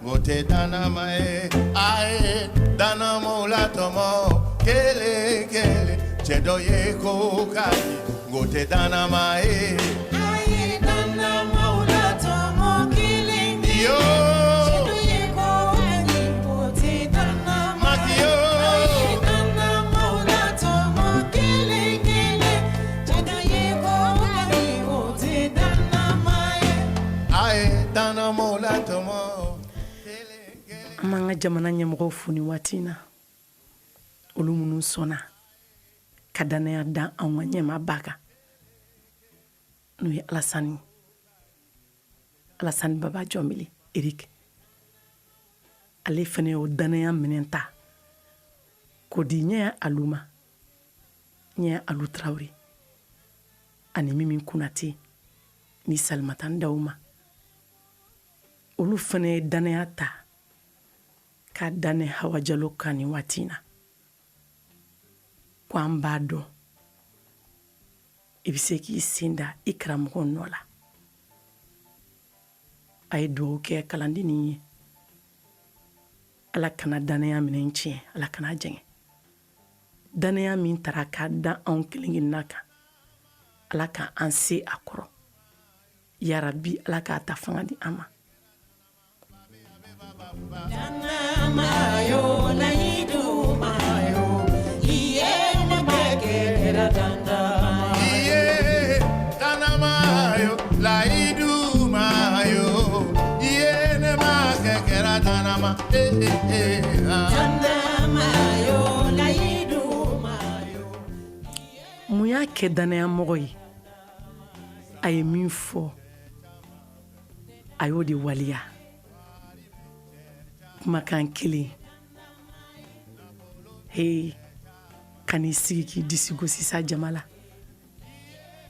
Gote dana mae ae dana mola tomo kele kele chedo ye kokani gote dana mae ae dana mola tomo kele yo chedo ye kokani gote dana mae ae dana mola tomo kele kele chedo ye kokani gote dana mae ae dana mola tomo. An b'an ka jamana ɲɛmɔgɔw fo nin waati in na olu minnu sɔnna ka danaya da anw ka ɲɛmaaba kan n'o ye Alasani Baba Jɔnbɛlɛ Eric ale fana y'o danaya minɛn ta k'o di Ɲɛ Alu ma Ɲɛ Alu Tarawele ani Mimi Kunate ni Salimata Ndaw ma olu fana ye danaya ta ka danne Hawa Jalo kan nin waati in na ko an b'a dɔn i bɛ se k'i sen da i karamɔgɔ nɔ la a ye dugawu kɛ kalanden nin ye Ala kana danaya minɛ tiɲɛ Ala kana jɛngɛ danaya min tara k'a da anw kelen-kelenna kan Ala ka an se a kɔrɔ yarabi Ala k'a ta fanga di an ma. Mayo la idu mayo iye na bekera danda iye dana mayo la idu mayo iye na bekera dana ma danda mayo la idu mayo mun y'a kɛ danaya mɔgɔ ye a ye min fɔ a y'o de waliya kumakan kelen kan'i sigi k'i disi gosi sa jama la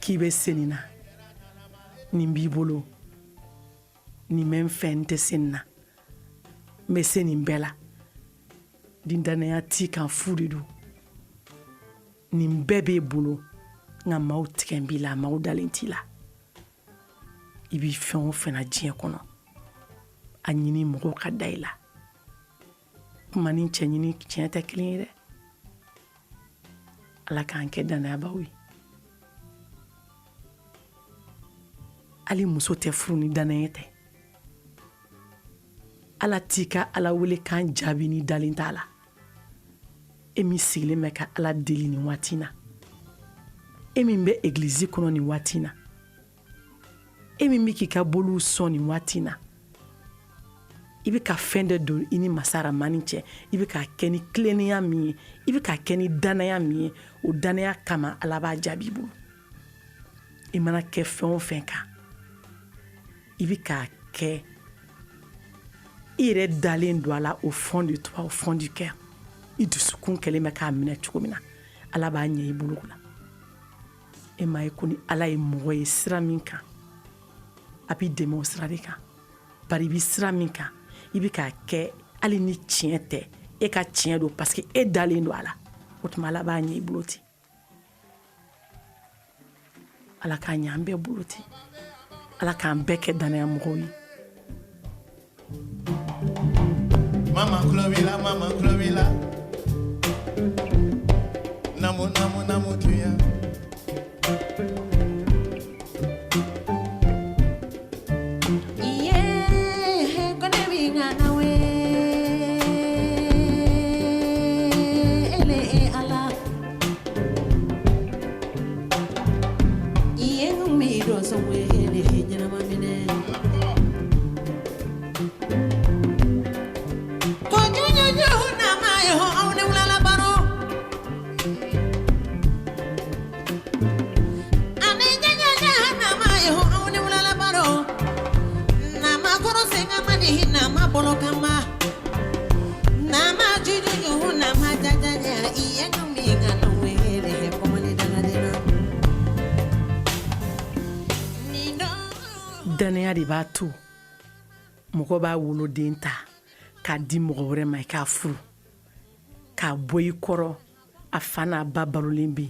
k'i bɛ senni na nin b'i bolo nin bɛ n fɛ n tɛ senni na n bɛ se nin bɛɛ la nin danaya t'i kan fu de don nin bɛɛ b'e bolo nka maaw tigɛ b'i la maaw dalen t'i la i b'i fɛn o fɛn na diɲɛ kɔnɔ a ɲini mɔgɔw ka da i la kuma ni cɛ ɲini tiɲɛ tɛ kelen ye dɛ ala k'an kɛ danayabaw ye hali muso tɛ furu ni danaya tɛ ala t'i ka ala wele k'an jaabi ni dalen t'a la e min sigilen bɛ ka ala deli nin waati na e min bɛ egilizi kɔnɔ nin waati na e min bɛ k'i ka boliw sɔn nin waati na i bɛ ka fɛn dɔ don i ni masa Rahamani cɛ i bɛ k'a kɛ ni tilennenya min ye i bɛ k'a kɛ ni danaya min ye o danaya kama ala b'a jaabi i bolo i mana kɛ fɛn o fɛn kan i bɛ k'a kɛ i yɛrɛ dalen don a la au fond de toi au fond du cœur i dusukun kɛlen bɛ k'a minɛ cogo min na ala b'a ɲɛ i bolo la e m'a ye ko ni ala ye mɔgɔ ye sira min kan a b'i dɛmɛ o sira de kan bari i bɛ sira min kan i bɛ k'a kɛ hali ni tiɲɛ tɛ e ka tiɲɛ don parce que e dalen don a la o tuma ala b'a ɲɛ i bolo ten ala k'a ɲɛ an bɛɛ bolo ten ala k'an bɛɛ kɛ danaya mɔgɔw ye Mama Clovila, Namu tuya. Yeah, gonna be nawe. Ele ala. Yeah, me do so we ele jana mamine. danaya de b'a to mɔgɔ b'a woloden ta k'a di mɔgɔ wɛrɛ ma i k'a furu k'a bɔ i kɔrɔ a fa n'a ba balolen bɛ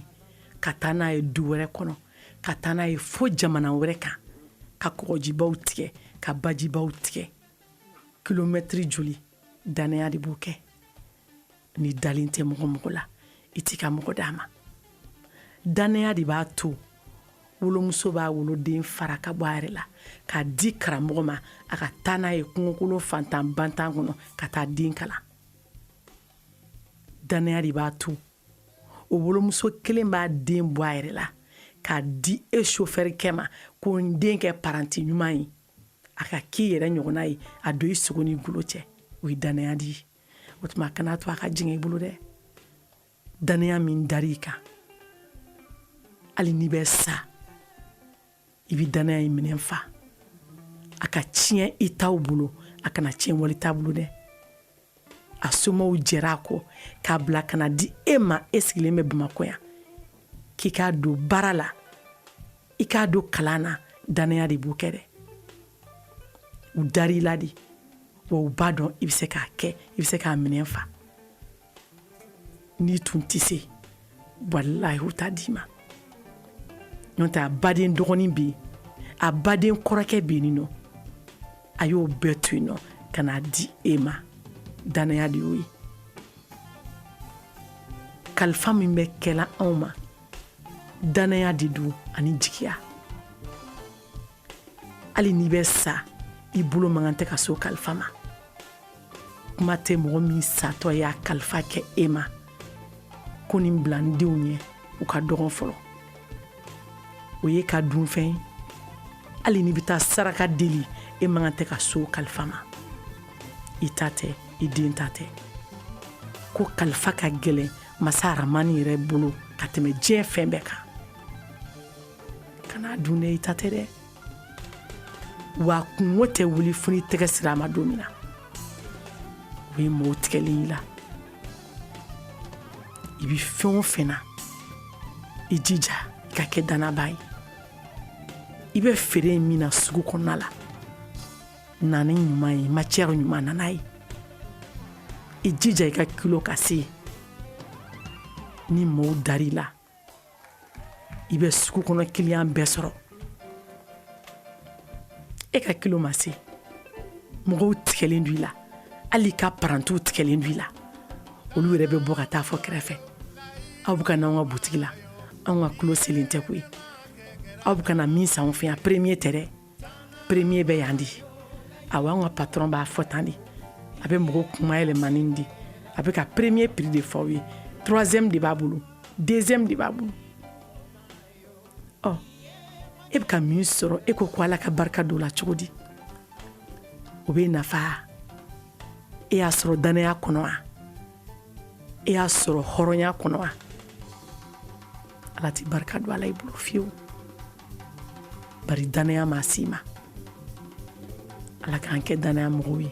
ka taa n'a ye du wɛrɛ kɔnɔ ka taa n'a ye fo jamana wɛrɛ kan ka kɔgɔjibaw tigɛ ka bajibaw tigɛ kilomɛtiri joli danaya de b'o kɛ ni dalen tɛ mɔgɔ la i t'i ka mɔgɔ d'a ma danaya de b'a to wolomuso b'a woloden fara ka bɔ a yɛrɛ la k'a di karamɔgɔ ma a ka taa n'a ye kungokolon fantan bantan kɔnɔ ka taa den kalan danaya de b'a to o wolomuso kelen b'a den bɔ a yɛrɛ la k'a di e chauffeur ma k'o den kɛ paranti ɲuman ye a ka k'i yɛrɛ ɲɔgɔnna ye a don i sogo ni gulo cɛ o ye danaya di ye o tuma kana to a ka jigin i bolo dɛ danaya min dar'i kan hali n'i bɛ sa i bɛ danaya in minɛ fa a ka tiɲɛ i t'aw bolo a kana tiɲɛ wali t'a bolo dɛ a somɔgɔw jɛra a kɔ k'a bila kana di e ma e sigilen bɛ Bamakɔ yan k'i k'a don baara la i k'a don kalan na danaya de b'o kɛ dɛ u dar'i la de wa u b'a dɔn i bɛ se k'a kɛ i bɛ se k'a minɛ fa n'i tun tɛ se walahi u t'a d'i ma n'o tɛ a baden dɔgɔnin bɛ yen a baden kɔrɔkɛ bɛ yen nɔ a y'o bɛɛ to yen nɔ ka n'a di e ma danaya de y'o ye kalifa min bɛ kɛla anw ma danaya de don ani jigiya hali n'i bɛ sa i bolo man kan tɛ ka so kalifa ma kuma tɛ mɔgɔ min satɔ y'a kalifa kɛ e ma ko nin bila n denw ɲɛ u ka dɔgɔn fɔlɔ o ye ka dunfɛn ye hali n'i bɛ taa saraka deli e man kan tɛ ka so kalifa ma i ta tɛ i den ta tɛ ko kalifa ka gɛlɛn masa Rahamani yɛrɛ bolo ka tɛmɛ diɲɛ fɛn bɛɛ kan kana dun dɛ i ta tɛ dɛ wa kungo tɛ wuli fo n'i tɛgɛ sira a ma don min na o ye mɔɔw tigɛlen i la i bɛ fɛn o fɛn na i jija i ka kɛ danaba ye i bɛ feere min na sugu kɔnɔna la nani ɲuman ye matière ɲuman nana ye i jija i ka kilo ka se ni mɔɔw dar'i la i bɛ sugu kɔnɔ client bɛɛ sɔrɔ e ka kilo ma se mɔgɔw tigɛlen do i la hali ka parantiw tigɛlen do i la olu yɛrɛ bɛ bɔ ka taa fɔ kɛrɛfɛ aw bɛ ka n'anw ka butigi la anw ka tulo selen tɛ koyi aw bɛ ka na min san anw fɛ yan premier tɛ dɛ premier bɛ yan di awɔ anw ka patron b'a fɔ tan de a bɛ mɔgɔw kuma yɛlɛmani di a bɛ ka premier prix de fɔ aw ye troisième de b'a bolo deuxième de b'a bolo ɔ e bɛ ka min sɔrɔ e ko ko ala ka barika don o la cogo di o bɛ nafa e y'a sɔrɔ danaya kɔnɔ wa e y'a sɔrɔ hɔrɔnya kɔnɔ wa ala tɛ barika don ala i bolo fiyewu bari danaya ma s'i ma ala k'an kɛ danaya mɔgɔw ye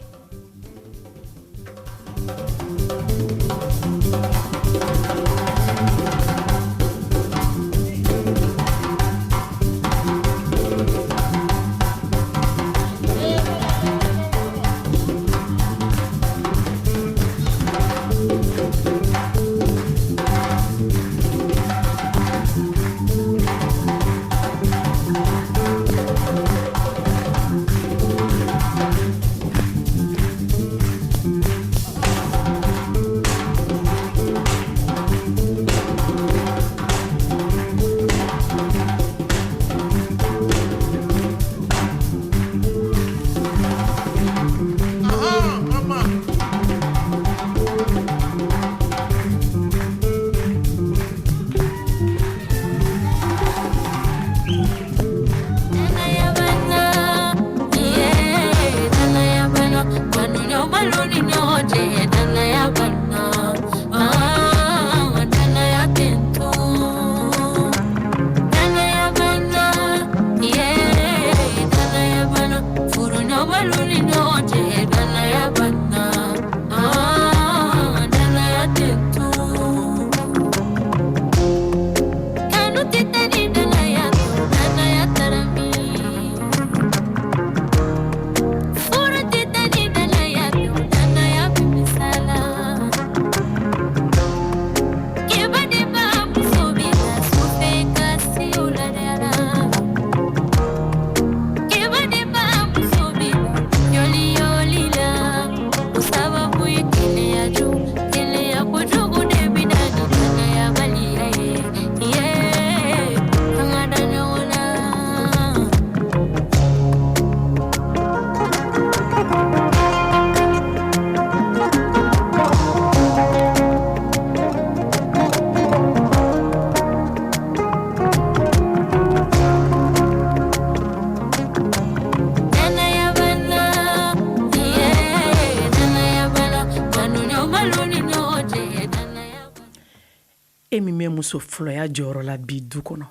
e min bɛ muso fɔlɔya jɔyɔrɔ la bi du kɔnɔ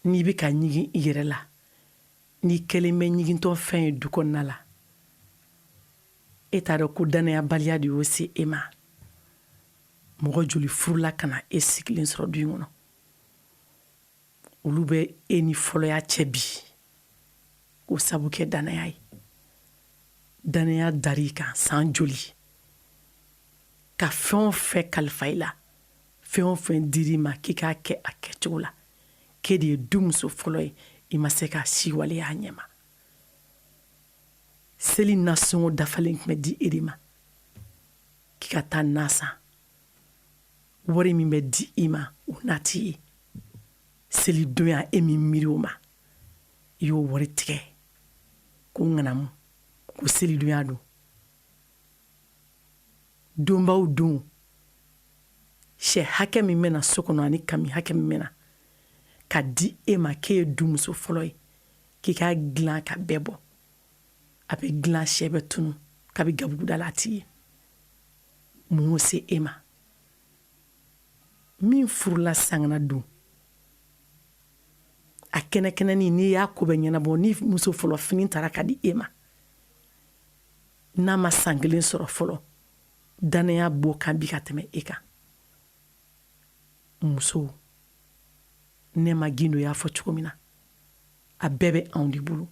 n'i bɛ ka ɲigin i yɛrɛ la n'i kɛlen bɛ ɲigintɔ fɛn ye du kɔnɔna la e t'a dɔn ko danayabaliya de y'o se e ma mɔgɔ joli furula ka na e sigilen sɔrɔ du in kɔnɔ olu bɛ e ni fɔlɔya cɛ bi k'o sabu kɛ danaya ye danaya dar'i kan san joli ka fɛn o fɛn kalifa i la fɛn o fɛn dir'i ma k'i k'a kɛ a kɛcogo la k'e de ye du muso fɔlɔ ye i ma se ka si waleya a ɲɛ ma seli nasɔngɔ dafalen tun bɛ di e de ma k'i ka taa na san wari min bɛ di i ma o n'a t'i ye seli donya e min miiri o ma i y'o wari tigɛ ko ŋanamu ko seli donya don donbaw don sɛ hakɛ min bɛna so kɔnɔ ani kami hakɛ min bɛna ka di e ma k'e ye du muso fɔlɔ ye k'i k'a dilan ka bɛɛ bɔ a bɛ dilan sɛ bɛ tunu k'a bɛ gabuguda la a t'i ye mun y'o se e ma min furula sangana don a kɛnɛkɛnɛni n'i y'a ko bɛ ɲɛnabɔ ni muso fɔlɔ fini taara ka di e ma n'a ma san kelen sɔrɔ fɔlɔ danaya b'o kan bi ka tɛmɛ e kan muso ne ma gindo y'a fɔ cogo min na a bɛɛ bɛ anw de bolo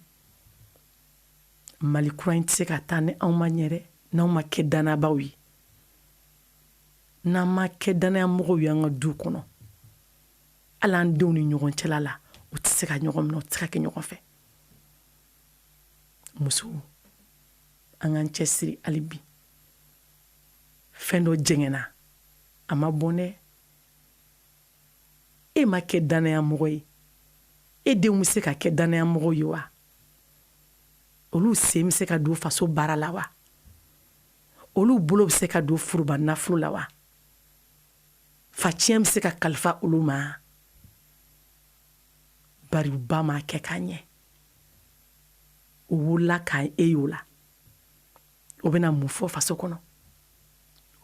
mali kura in tɛ se ka taa ni anw ma ɲɛ dɛ n'anw ma kɛ danabaw ye n'an ma kɛ danayamɔgɔw ye an ka du kɔnɔ hali an denw ni ɲɔgɔn cɛla la o tɛ se ka ɲɔgɔn minɛ o tɛ se ka kɛ ɲɔgɔn fɛ musow an k'an cɛsiri hali bi fɛn dɔ jɛngɛnna a ma bɔn dɛ e ma kɛ danayamɔgɔ ye e denw bɛ se ka kɛ danayamɔgɔ ye wa olu sen bɛ se ka don faso baara la wa olu bolo bɛ se ka don furuba nafolo la wa facɛn bɛ se ka kalifa olu ma bari ba ma kɛ k'a ɲɛ o wolola k'a e y'o la o bɛna mun fɔ faso kɔnɔ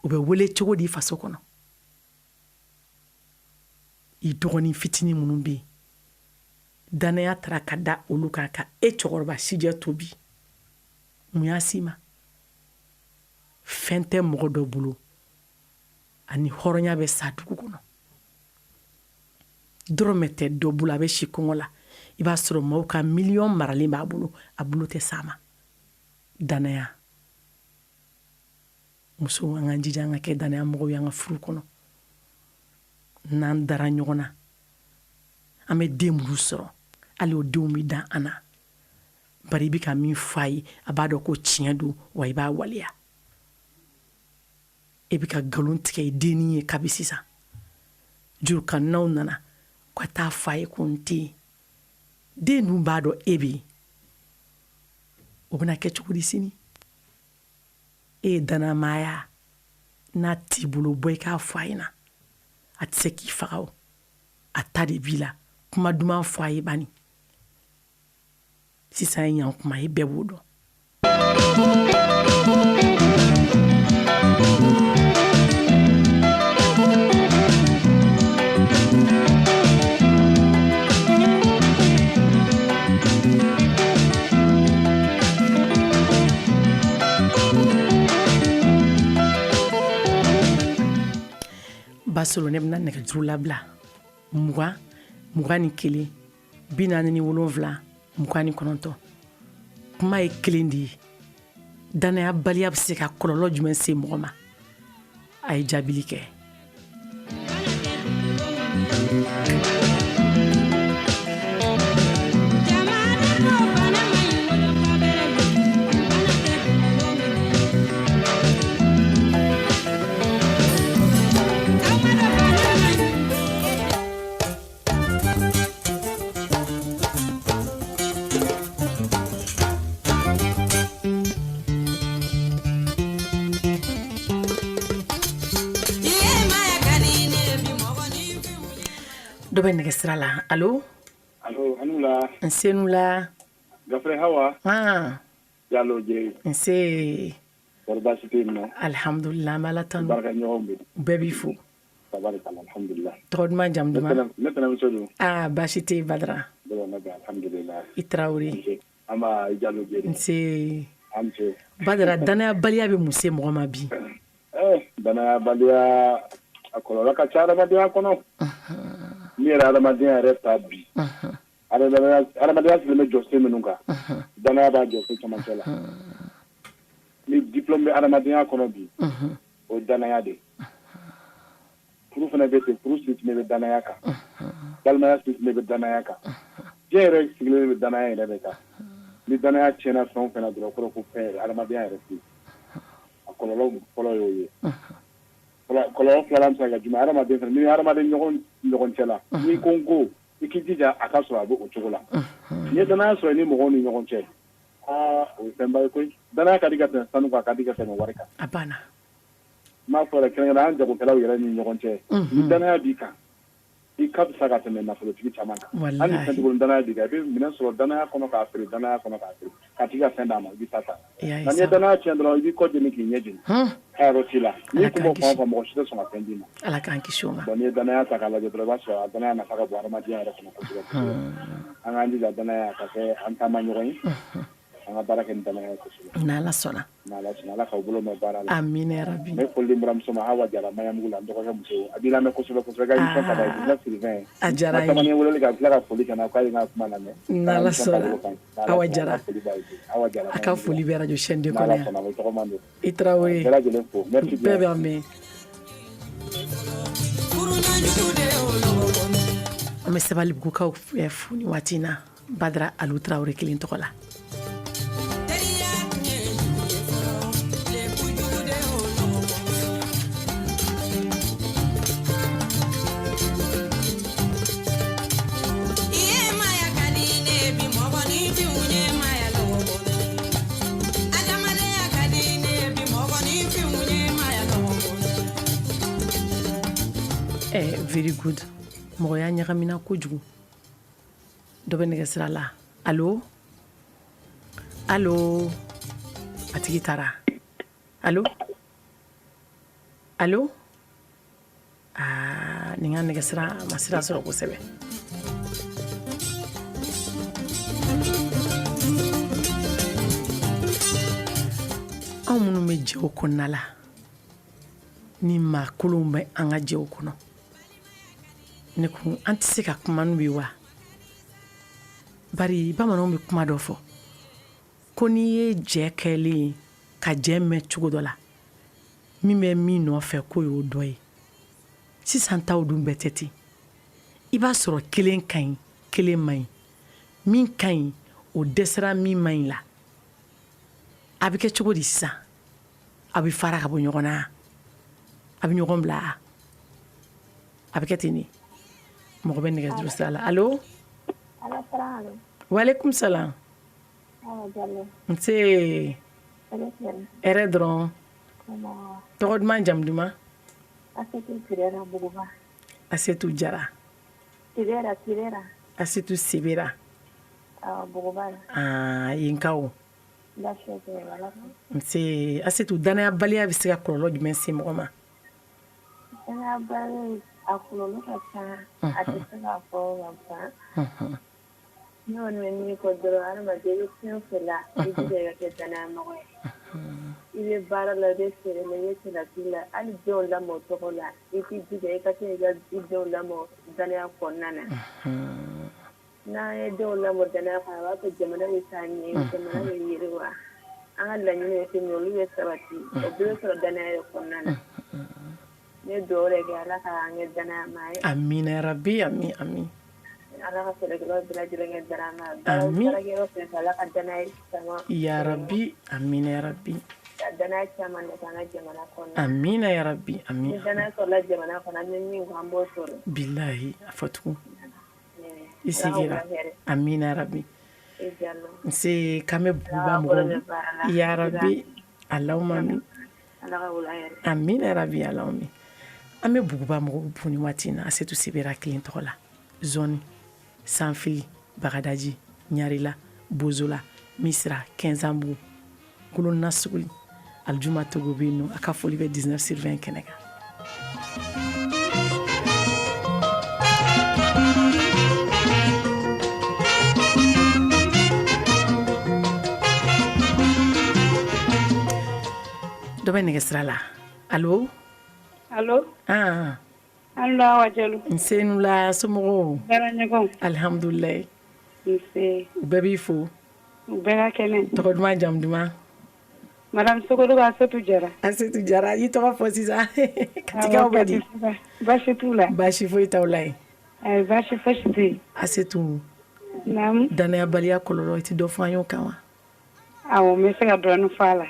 o bɛ wele cogo di faso kɔnɔ i dɔgɔnin fitinin minnu bɛ yen danaya tara ka da olu kan ka e cɛkɔrɔba sijɛ tobi mun y'a si ma fɛn tɛ mɔgɔ dɔ bolo ani hɔrɔnya bɛ sa dugu kɔnɔ dɔrɔmɛ tɛ dɔ bolo a bɛ si kɔngɔ la i b'a sɔrɔ maaw ka miliyɔn maralen b'a bolo a bolo tɛ s'a ma danaya musow an k'an jija an ka kɛ danaya mɔgɔw ye an ka furu kɔnɔ n'an dara ɲɔgɔn na an bɛ den minnu sɔrɔ hali o denw bɛ dan an na bari i bɛ ka min fɔ a ye a b'a dɔn ko tiɲɛ don wa i b'a waleya e bɛ ka nkalon tigɛ i dennin ye kabi sisan jurukaninaw nana ka taa fɔ a ye ko n tɛ yen den dun b'a dɔn e bɛ yen o bɛna kɛ cogo di sini e ye danamaya n'a t'i bolo bɔ i k'a fɔ a ɲɛna a tɛ se k'i faga o a ta de b'i la kuma duman fɔ a ye bani sisan ye yan kuma ye bɛɛ b'o dɔn basolo ne bɛna nɛgɛjuru labila 20 21 47 29 kuma ye kelen de ye danaya baliya bɛ se ka kɔlɔlɔ jumɛn se mɔgɔ ma a ye jaabili kɛ dɔ bɛ nɛgɛ sira la allo allo anula n senu la gafere hawa jalo je nse kɔri baasi tɛ yen nɔ alhamdulillah an bɛ ala tanu barika ɲɔgɔn bɛ bɛɛ b'i fo tabarikala alhamdulillah tɔgɔ duman jamu duman ne tɛnɛmuso don baasi tɛ yen badara alhamdulillah i tarawele an b'a jalo je nse an ce badara danaya baliya bɛ mun se mɔgɔ ma bi danaya baliya a kɔlɔlɔ ka ca adamadenya kɔnɔ ni yɛrɛ adamadenya yɛrɛ ta bi adamadenya sigilen bɛ jɔsen minnu kan danaya b'a jɔsen camancɛ la ni diplôme bɛ adamadenya kɔnɔ bi o danaya de furu fana bɛ ten furu sinsinnen bɛ danaya kan balimaya sinsinnen bɛ danaya kan diɲɛ yɛrɛ sigilen bɛ danaya yɛrɛ de kan ni danaya tiɲɛna fɛn o fɛn na dɔrɔn kɔrɔ ko fɛn yɛrɛ adamadenya yɛrɛ tɛ a kɔlɔlɔ fɔlɔ y'o ye kɔlɔlɔ filanan bɛ se ka kɛ jumɛn adamaden fana ni adamaden ɲɔgɔn cɛ la n'i ko n ko i k'i jija a ka sɔrɔ a bɛ o cogo la n'i ye danaya sɔrɔ i ni mɔgɔw ni ɲɔgɔn cɛ o ye fɛnba ye koyi danaya ka di ka tɛmɛ sanu kan a ka di ka tɛmɛ wari kan a banna n b'a fɔ yɛrɛ kɛrɛnkɛrɛnnen an jagokɛlaw yɛrɛ ni ɲɔgɔn cɛ ni danaya b'i kan i ka fisa ka tɛmɛ nafolotigi caman kan hali ni fɛntigiw danaya b'i kan i bɛ minɛn sɔrɔ danaya kɔnɔ k'a feere danaya kɔnɔ k'a feere ka tigi ka fɛn d'a ma i bɛ taa ta nka n'i ye danaya tiɲɛ dɔrɔn i b'i kɔ jeni k'i ɲɛ jeni yɔrɔ t'i la n'i kun b'o fan o fan mɔgɔ si tɛ sɔn ka fɛn d'i ma ala k'an kisi o ma n'i ye danaya ta k'a lajɛ dɔrɔn i b'a sɔrɔ a danaya nafa ka bon adamadenya yɛrɛ kɔnɔ kosɛbɛ an k'an jija danaya ka kɛ an taama ɲɔgɔn ye an ka baara kɛ ni danaya ye kosɛbɛ n'ala sɔnna ala k'aw bolo mɛn baara la amina yarabi ne foli n buramuso ma Hawa Jara Maɲanbugu la n dɔgɔkɛ muso a b'i lamɛn kosɛbɛ kosɛbɛ ka émission ka d'a ye 19 sur 20 a diyara n ka caman ye weleli kɛ a bɛ tila ka foli kɛ n na k'a ye n ka kuma lamɛn n'ala sɔnna Awa Jara a ka foli bɛ radio chaîne de kɔnɔ yan i Tarawele bɛɛ b'a mɛn an bɛ Sabalibugukaw fo ni waati in na Badara Alu Tarawele kelen tɔgɔ la very good mɔgɔ y'a ɲagamina kojugu dɔ bɛ nɛgɛsira la allo allo a tigi taara allo allo nin ka nɛgɛsira ma sira sɔrɔ kosɛbɛ anw minnu bɛ jɛw kɔnɔna la ni maa kolonw bɛ an ka jɛw kɔnɔ ne ko an tɛ se ka kuma n'u ye wa bari bamananw bɛ kuma dɔ fɔ ko n'i ye jɛ kɛlen ye ka jɛ mɛn cogo dɔ la min bɛ min nɔfɛ k'o y'o dɔ ye sisan taw dun bɛɛ tɛ ten i b'a sɔrɔ kelen ka ɲi kelen man ɲi min ka ɲi o dɛsɛra min man ɲi la a bɛ kɛ cogo di sisan a bɛ fara ka bɔ ɲɔgɔn na a bɛ ɲɔgɔn bila a bɛ kɛ ten de mɔgɔ bɛ nɛgɛjuru sira la allo walekum salam nse hɛrɛ dɔrɔn tɔgɔ duman jamu duman Asetu Jara Asetu Sibera yinkaw nse Asetu danaya baliya bɛ se ka kɔlɔlɔ jumɛn se mɔgɔ ma danaya baliya a kɔlɔlɔ ka ca a tɛ se ka fɔ ka ban ne kɔni bɛ min fɔ dɔrɔn adamaden i bɛ fɛn o fɛn la i jija ka kɛ danaya mɔgɔ ye i bɛ baara la i bɛ feere la i bɛ salati la hali denw lamɔ o tɔgɔ la i k'i jija i ka se i ka denw lamɔ danaya kɔnɔna na n'an ye denw lamɔ danaya kɔnɔ a b'a to jamana bɛ taa ɲɛ jamana bɛ yiriwa an ka laɲini ye fɛn min olu bɛ sabati o bɛɛ bɛ sɔrɔ danaya de kɔnɔna na ne dugawu de kɛ ala k'an kɛ danaya maa ye amina yarabi ami ami ala ka sɛnɛkɛlaw bɛɛ lajɛlen kɛ danaya baarakɛyɔrɔ fɛn fɛn ala ka danaya caman yarabi amina yarabi danaya caman de k'an ka jamana kɔnɔ amina yarabi ami ni danaya sɔrɔla jamana kɔnɔ an bɛ min kɔ an b'o sɔrɔ bilahi a fɔ tugun i sigira amina yarabi nse k'an bɛ buguba mɔgɔw yarabi alahuma min amina yarabi alahuma min an bɛ buguba mɔgɔw bu ni waati in na Asetu Sibera kelen tɔgɔ la zone Sanfili Bagadaji Ɲarela Bozola Misira Kɛnzanbugu Golona Suguli Aljuma Togo bɛ yen nɔ a ka foli bɛ 19/20 kɛnɛ kan dɔ bɛ nɛgɛsira la allo allo Allah wajalu nsenula somɔgɔw baraɲɔgɔn alhamdulilayi nse u bɛɛ b'i fo u bɛɛ ka kɛnɛ tɔgɔ duman jamu duman madame Sogodo Asetu Jara Asetu Jara i tɔgɔ fɔ sisan katikaw bɛ di baasi t'u la baasi foyi t'aw la yen baasi fosi tɛ yen Asetu naamu danayabaliya kɔlɔlɔ i tɛ dɔ fɔ an y'o kan wa awɔ n bɛ se ka dɔɔni fɔ a la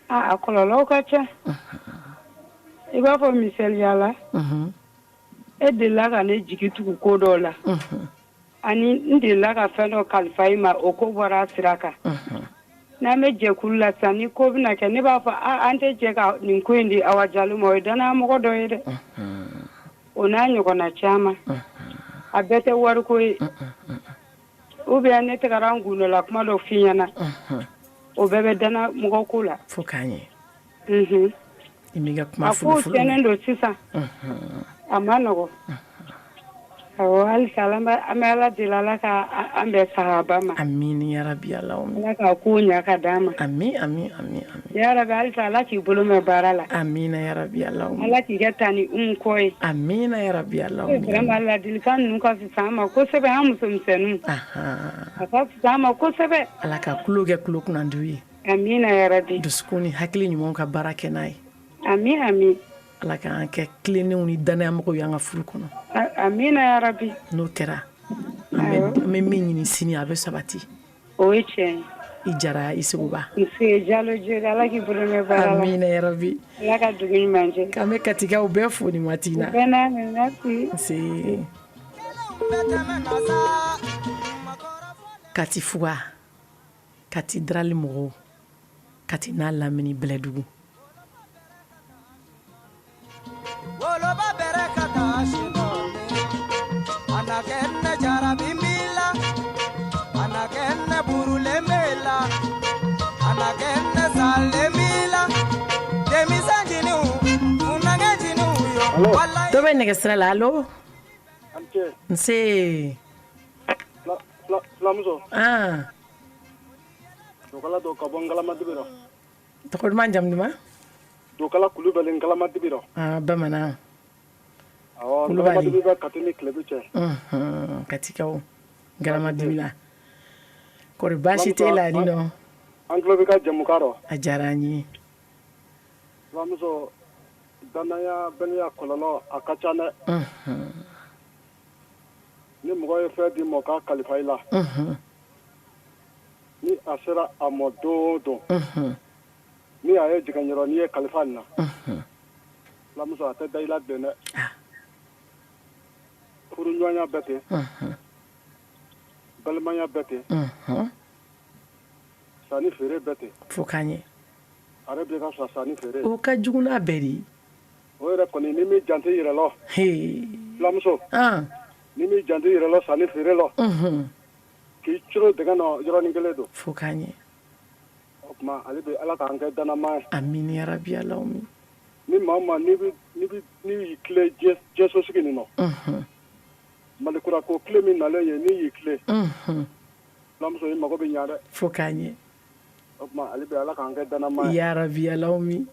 a kɔlɔlɔw ka ca i b'a fɔ misaliya la e delila ka ne jigi tugu ko dɔw la ani n delila ka fɛn dɔ kalifa i ma o ko bɔra sira kan n'an bɛ jɛkulu la sisan ni ko bɛna kɛ ne b'a fɔ an tɛ jɛ ka nin ko in di Awa Jalo ma o ye danaya mɔgɔ dɔ ye dɛ o n'a ɲɔgɔnna caman a bɛɛ tɛ wariko ye ou bien ne tagara n gundo kuma dɔ f'i ɲɛna o bɛɛ bɛ danaya mɔgɔ ko la fo k'a ɲɛ i m'i ka kuma a ko sɛnɛ don sisan a ma nɔgɔ awɔ halisa an bɛ ala deli ala ka an bɛɛ sahaba ma amina yarabi ala ka ko ɲa ka d'an ma amina yarabi halisa ala k'i bolo mɛn baara la amina yarabi ala k'i kɛ tan ni kɔ ye amina yarabi vraiment ladilikan ninnu ka fisa an ma kosɛbɛ an musomisɛnninw a ka fisa an ma kosɛbɛ ala ka tulo kɛ tulo kunnandiw ye amina yarabi dusukun ni hakili ɲumanw ka baara kɛ n'a ye ami ala k'an kɛ tilennenw ni danayamɔgɔw ye an ka furu kɔnɔ amina yarabi n'o kɛra an bɛ min ɲini sini a bɛ sabati o ye tiɲɛ ye i Jara i Seguba nse Jalo jeli ala k'i bolo mɛn baara la amina yarabi ala ka dugu ɲuman cɛ k'an bɛ katikaw bɛɛ fo nin waati in na bɛɛ n'a mɛn merci nse Kati Fuga Kati Drali mɔgɔw Kati n'a lamini Bɛlɛdugu woloba bɛrɛ ka taa anakenne jarabimbila anakenne burulembela anakenne salemila demisanginu unangejinu yo dɔ bɛ nɛgɛsira la alo nse fulamuso dokala dɔ ka bɔ ngalamadubi rɔ tɔgɔ duman jamu duman dokala kulubali ngalamadubi rɔ bamanan awɔ ngalamadubi bɛ kati ni kilebi cɛ katikaw ngalamadubi la kɔri baasi tɛ la ni nɔ an tulo bɛ ka jɛmuka rɔ a diyara an ye fulamuso danaya bɛniya kɔlɔlɔ a ka ca dɛ ni mɔgɔ ye fɛn di mɔ k'a kalifa i la ni a sera a mɔ don o don ni a ye jigɛnyɔrɔ n'i ye kalifa nin na fulamuso a tɛ da i la den dɛ furu ɲɔgɔnya bɛ ten balimaya bɛ ten sanni feere bɛ ten fo k'an ye a yɛrɛ bɛ ka fisa sanni feere o ka jugu n'a bɛɛ de o yɛrɛ kɔni ni min jan tɛ i yɛrɛ lɔ fulamuso ni min jan tɛ i yɛrɛ lɔ sanni feere lɔ k'i curo dɛgɛ nɔ yɔrɔnin kelen don fo k'an ye o tuma ale bɛ ala k'an kɛ danama ye amina yarabi alaw min ni maa o maa n'i y'i tile jɛsosigi nin nɔ malikura ko tile min nalen ye n'i y'i tile fulamuso i mago bɛ ɲa dɛ fo k'an ye o tuma ale bɛ ala k'an kɛ danama ye yarabi alaw min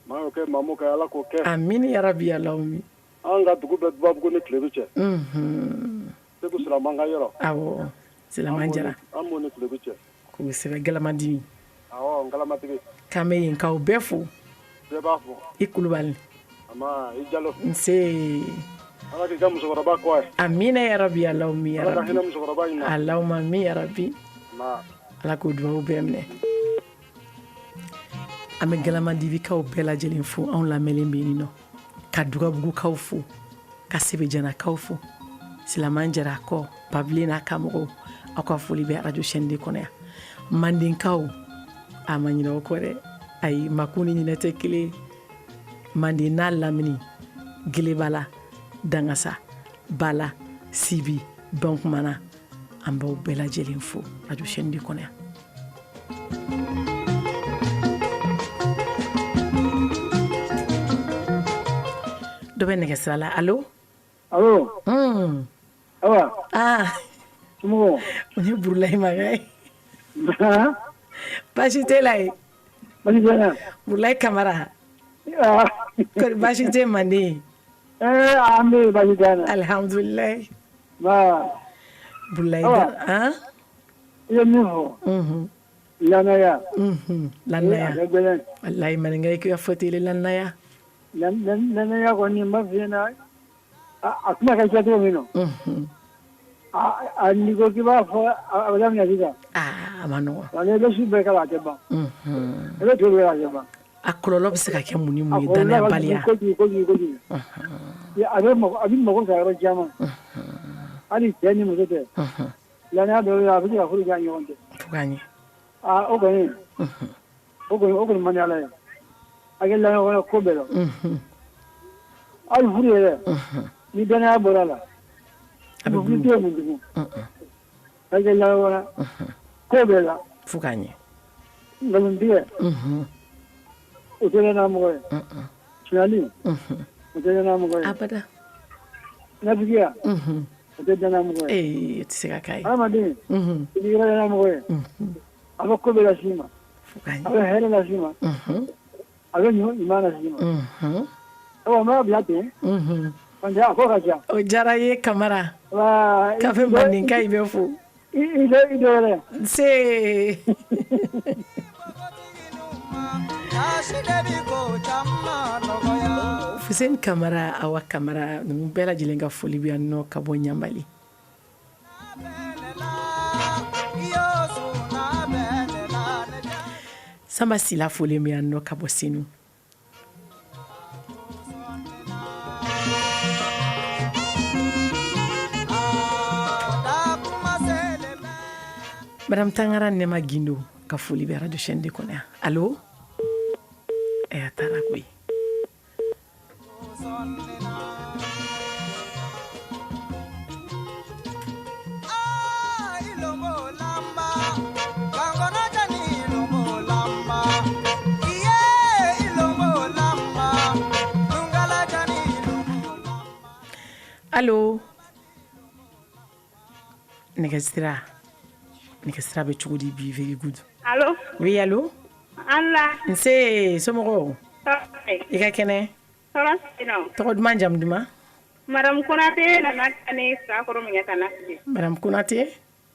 maa y'o kɛ maa m'o kɛ ala k'o kɛ amina yarabi alaw min an ka dugu bɛ dubabugu ni tilebi cɛ segu siraman ka yɔrɔ awɔ silaman jara an b'o ni tilebi cɛ k'u sɛbɛ galamadi awɔ ngalamatigi k'an bɛ yen k'aw bɛɛ fo bɛɛ b'a fɔ i kulubali ama i jalo nse ala k'i ka musokɔrɔba kɔ ye amina yarabi alaw min ala ka yarabi hinɛ musokɔrɔba in na alaw ma min yarabi ala k'o dubabu bɛɛ minɛ an bɛ galamadiikaw bɛɛ lajɛlen fo anw lamɛnlen bɛ yen nɔ ka dugabugukaw fo ka sebejanakaw fo silaman jara kɔ pabile n'a ka mɔgɔw aw ka foli bɛ radio chaîne de kɔnɔ yan mandenkaw a ma ɲinɛ o kɔ dɛ ayi makun ni ɲinɛ tɛ kelen manden n'a lamini gele b'a la dangasa bala sibi bankumana an b'aw bɛɛ lajɛlen fo radio chaîne de kɔnɔ yan dɔ bɛ nɛgɛsira la alo awa somɔgɔw o ye burulayi maga ye baasi tɛ la ye burulayi kamara kɔri baasi tɛ manden ye an bɛ baasi tɛ na alihamudulilayi burulayi i ye min fɔ lannaya lannaya walayi maninkɛ i ka fɔ tele lannaya lannaya kɔni n b'a f'i ɲɛna a kuma ka ca cogo min na n'i ko k'i b'a fɔ a bɛ daminɛ sisan a ma nɔgɔn wa n'i bɛ su bɛɛ k'a la a tɛ ban i bɛ to bɛɛ k'a tɛ ban a kɔlɔlɔ bɛ se ka kɛ mun ni mun ye danayabaliya kojugu a bɛ mago sa yɔrɔ caman hali cɛ ni muso tɛ lannaya dɔw bɛ yen a bɛ se ka furu kɛ a ɲɔgɔn cɛ fo k'a ɲɛ o kɔni man di ala ye a kɛ lannaya kɔnɔ ko bɛɛ la hali furu yɛrɛ ni danaya bɔra la a bɛ furu den mun tugun a kɛ lannaya kɔnɔ ko bɛɛ la fo k'a ɲɛ nkalontigɛ o tɛ ɲɛnamɔgɔ ye suɲɛli o tɛ ɲɛnamɔgɔ ye abada nafigiya o tɛ ɲɛnamɔgɔ ye o tɛ se ka k'a ye adamaden i b'i kɛra ɲɛnamɔgɔ ye a bɛ ko bɛɛ las'i ma a bɛ hɛrɛ las'i ma a bɛ ɲuman las'i ma n b'a bila ten a ko ka ca o diyara ye kamara k'a fɛ mandenka i bɛ fo i dɔ wɛrɛ nse Fuseni Kamara Awa Kamara ninnu bɛɛ lajɛlen ka foli bɛ yan nɔ ka bɔ Ɲambali Samba Sila foli bɛ yan nɔ ka bɔ Senu Madame Tangara Nema Gindo ka foli bɛ radio chaîne de kɔnɔ yan allo a taara koyi Kangono jani ilongo lamba. Iye ilongo lamba. Nungala jani ilongo lamba. Allô Negastra be chugudi bi very good. Allô? Oui, allô? Allah. Nse somoro. Okay. Ika kene? Sarasino. Toko duma jam duma? Madam Konate nana kani sakoro mnyatana. Madam Konate?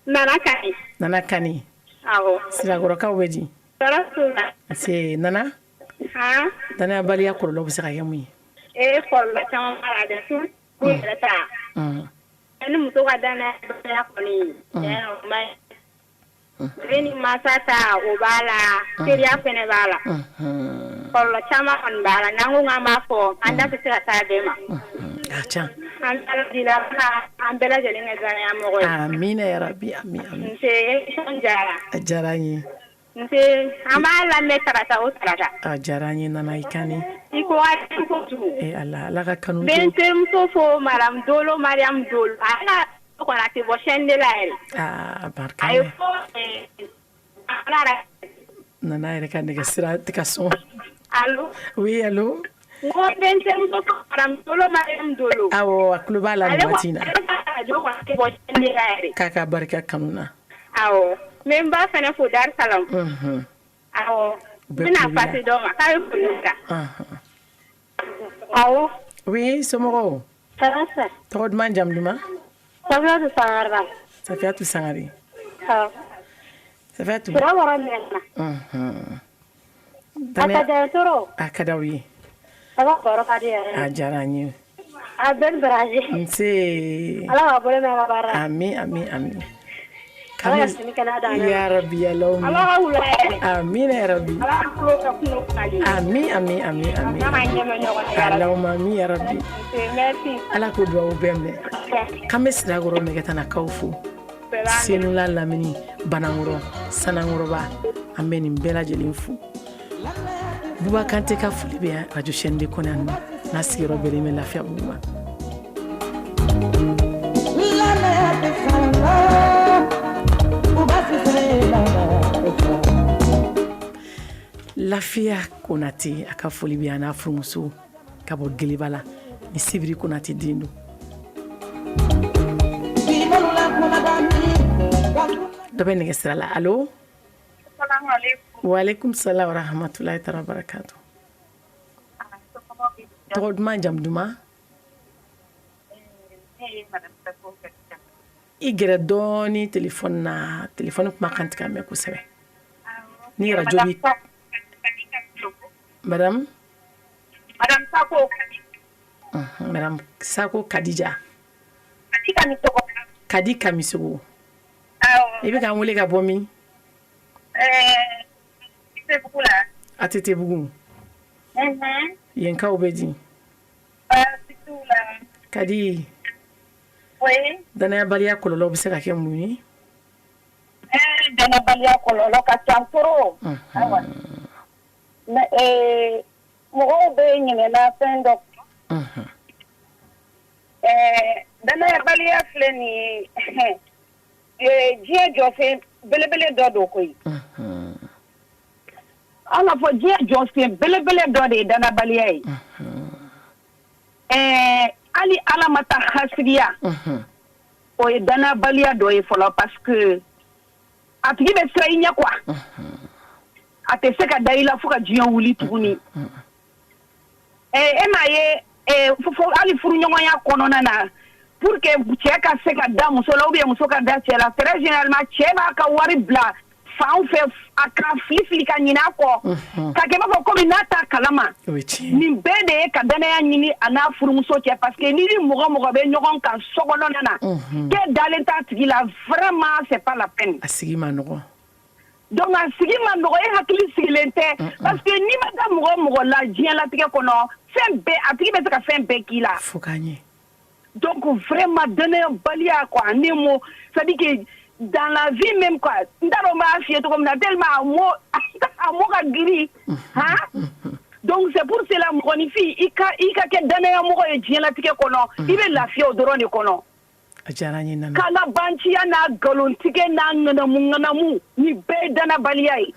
Nana kani. Awo. Siragoro ka wedi. Sarasuna. Se nana? Ha? Dana bali akoro lo bisaka yamu. Kolla chama mara de sun. Kuirata. Eni muso ka dana ya koni. Mai. Veni masata obala. Seria fene bala. Kolla chama on bala. Nangu ngama fo. Anda kisira dema. Acha. Ambela jelinga zana ya mogo. Amina ya Rabbi, amin. Nse shonjara. Ajaranyi. Nse amala me tarata o tarata. Ajaranyi nana ikani. Iko iko tu. Allah, la ka kanu. Bente msofo Madam Dolo, Mariam Dolo. Ala ko na ti bo shende la el. Barka. Ay fo ala nana ere kan negasira tikason. Allô? Oui, allô? Awo akluba la batina. Kaka barka kanuna. Awo memba fana fo Dar Salam. Awo bina fati do ma kay kunuka. Awo oui somoro. Sarasa. Tod man jam duma. Safiatu Sangari. Safiatu Sangari. Ha. Safiatu. Sira wara menna. Akada toro. Akada oui. Aba koro kadi. Ajaranyi. Aben Brazil. Nse. Ala abole na bara. Amin, amin, amin. Ala sini Canada. Ya Rabbi ya law. Ala ula. Amin ya Rabbi. Ala kulo ka kulo kali. Amin, amin, amin, amin. Allahumma amin ya Rabbi. Merci. Ala ko do bembe. Kame sira goro megetana kaufu. Senula lamini banangoro sanangoro ba ameni mbela jelinfu. Buba kante ka fuli be radio chaîne de konanu na sigiro bele me lafiya buma. Lafiya Konate aka foli be ana furumuso ka bo gelibala ni sibiri Konate dindo. Dobe nege sirala. Allo? Assalamu alaikum. Wa alaikum salam wa rahmatullahi wa barakatuh. Todma jam duma? Igere doni telefone na telefone kuma kantika me kusebe. Ni radio bi. Madame Sako. Madame Sako Kadija. Kadika Misugo. Ibi ka wole ka bomi. Atete bugu. Yenka obedi. Kadi. Oui. Dana balia kololo bise ka kemuni. Dana balia kololo ka champoro. Na mo be nyene na fendo. Dana balia fleni. Jie Jose belebele dodo koyi. Ala fo Jie Jose belebele dodo dana balia yi. Ali ala mata khasriya. O ye dana balia do ye folo parce que atigi be sreinya kwa. Ate seka daila fuka jion wuli tuguni. Emaye fo ali furu nyongo ya kono na pour que cheka seka da muso la ou bien muso ka da chela très généralement cheba ka wari bla fa on fait aka flifli ka nyina ko ka ke ba ko minata kalama ni bede ka dana ya nyini ana furu muso che parce que ni mogo be nyogon ka sogono nana ke dalenta tigila vraiment c'est pas la peine asigi manogo donc asigi manogo e hakili sigilente parce que ni madame mogo la jien la tige kono fembe atigi be ka fembe kila fukanye. Donc vraiment donner un balia quoi nemo ça dit que dans la vie même quoi ndaro ma fié to comme tellement amo ka giri hein donc c'est pour cela mon fille ika ke donner un mo e dien la tike kono ibe la fié o drone kono a diyara n ye Nana. Kala banciya n'a galontigɛ n'a ŋanamu ni bɛɛ danabaliya ye.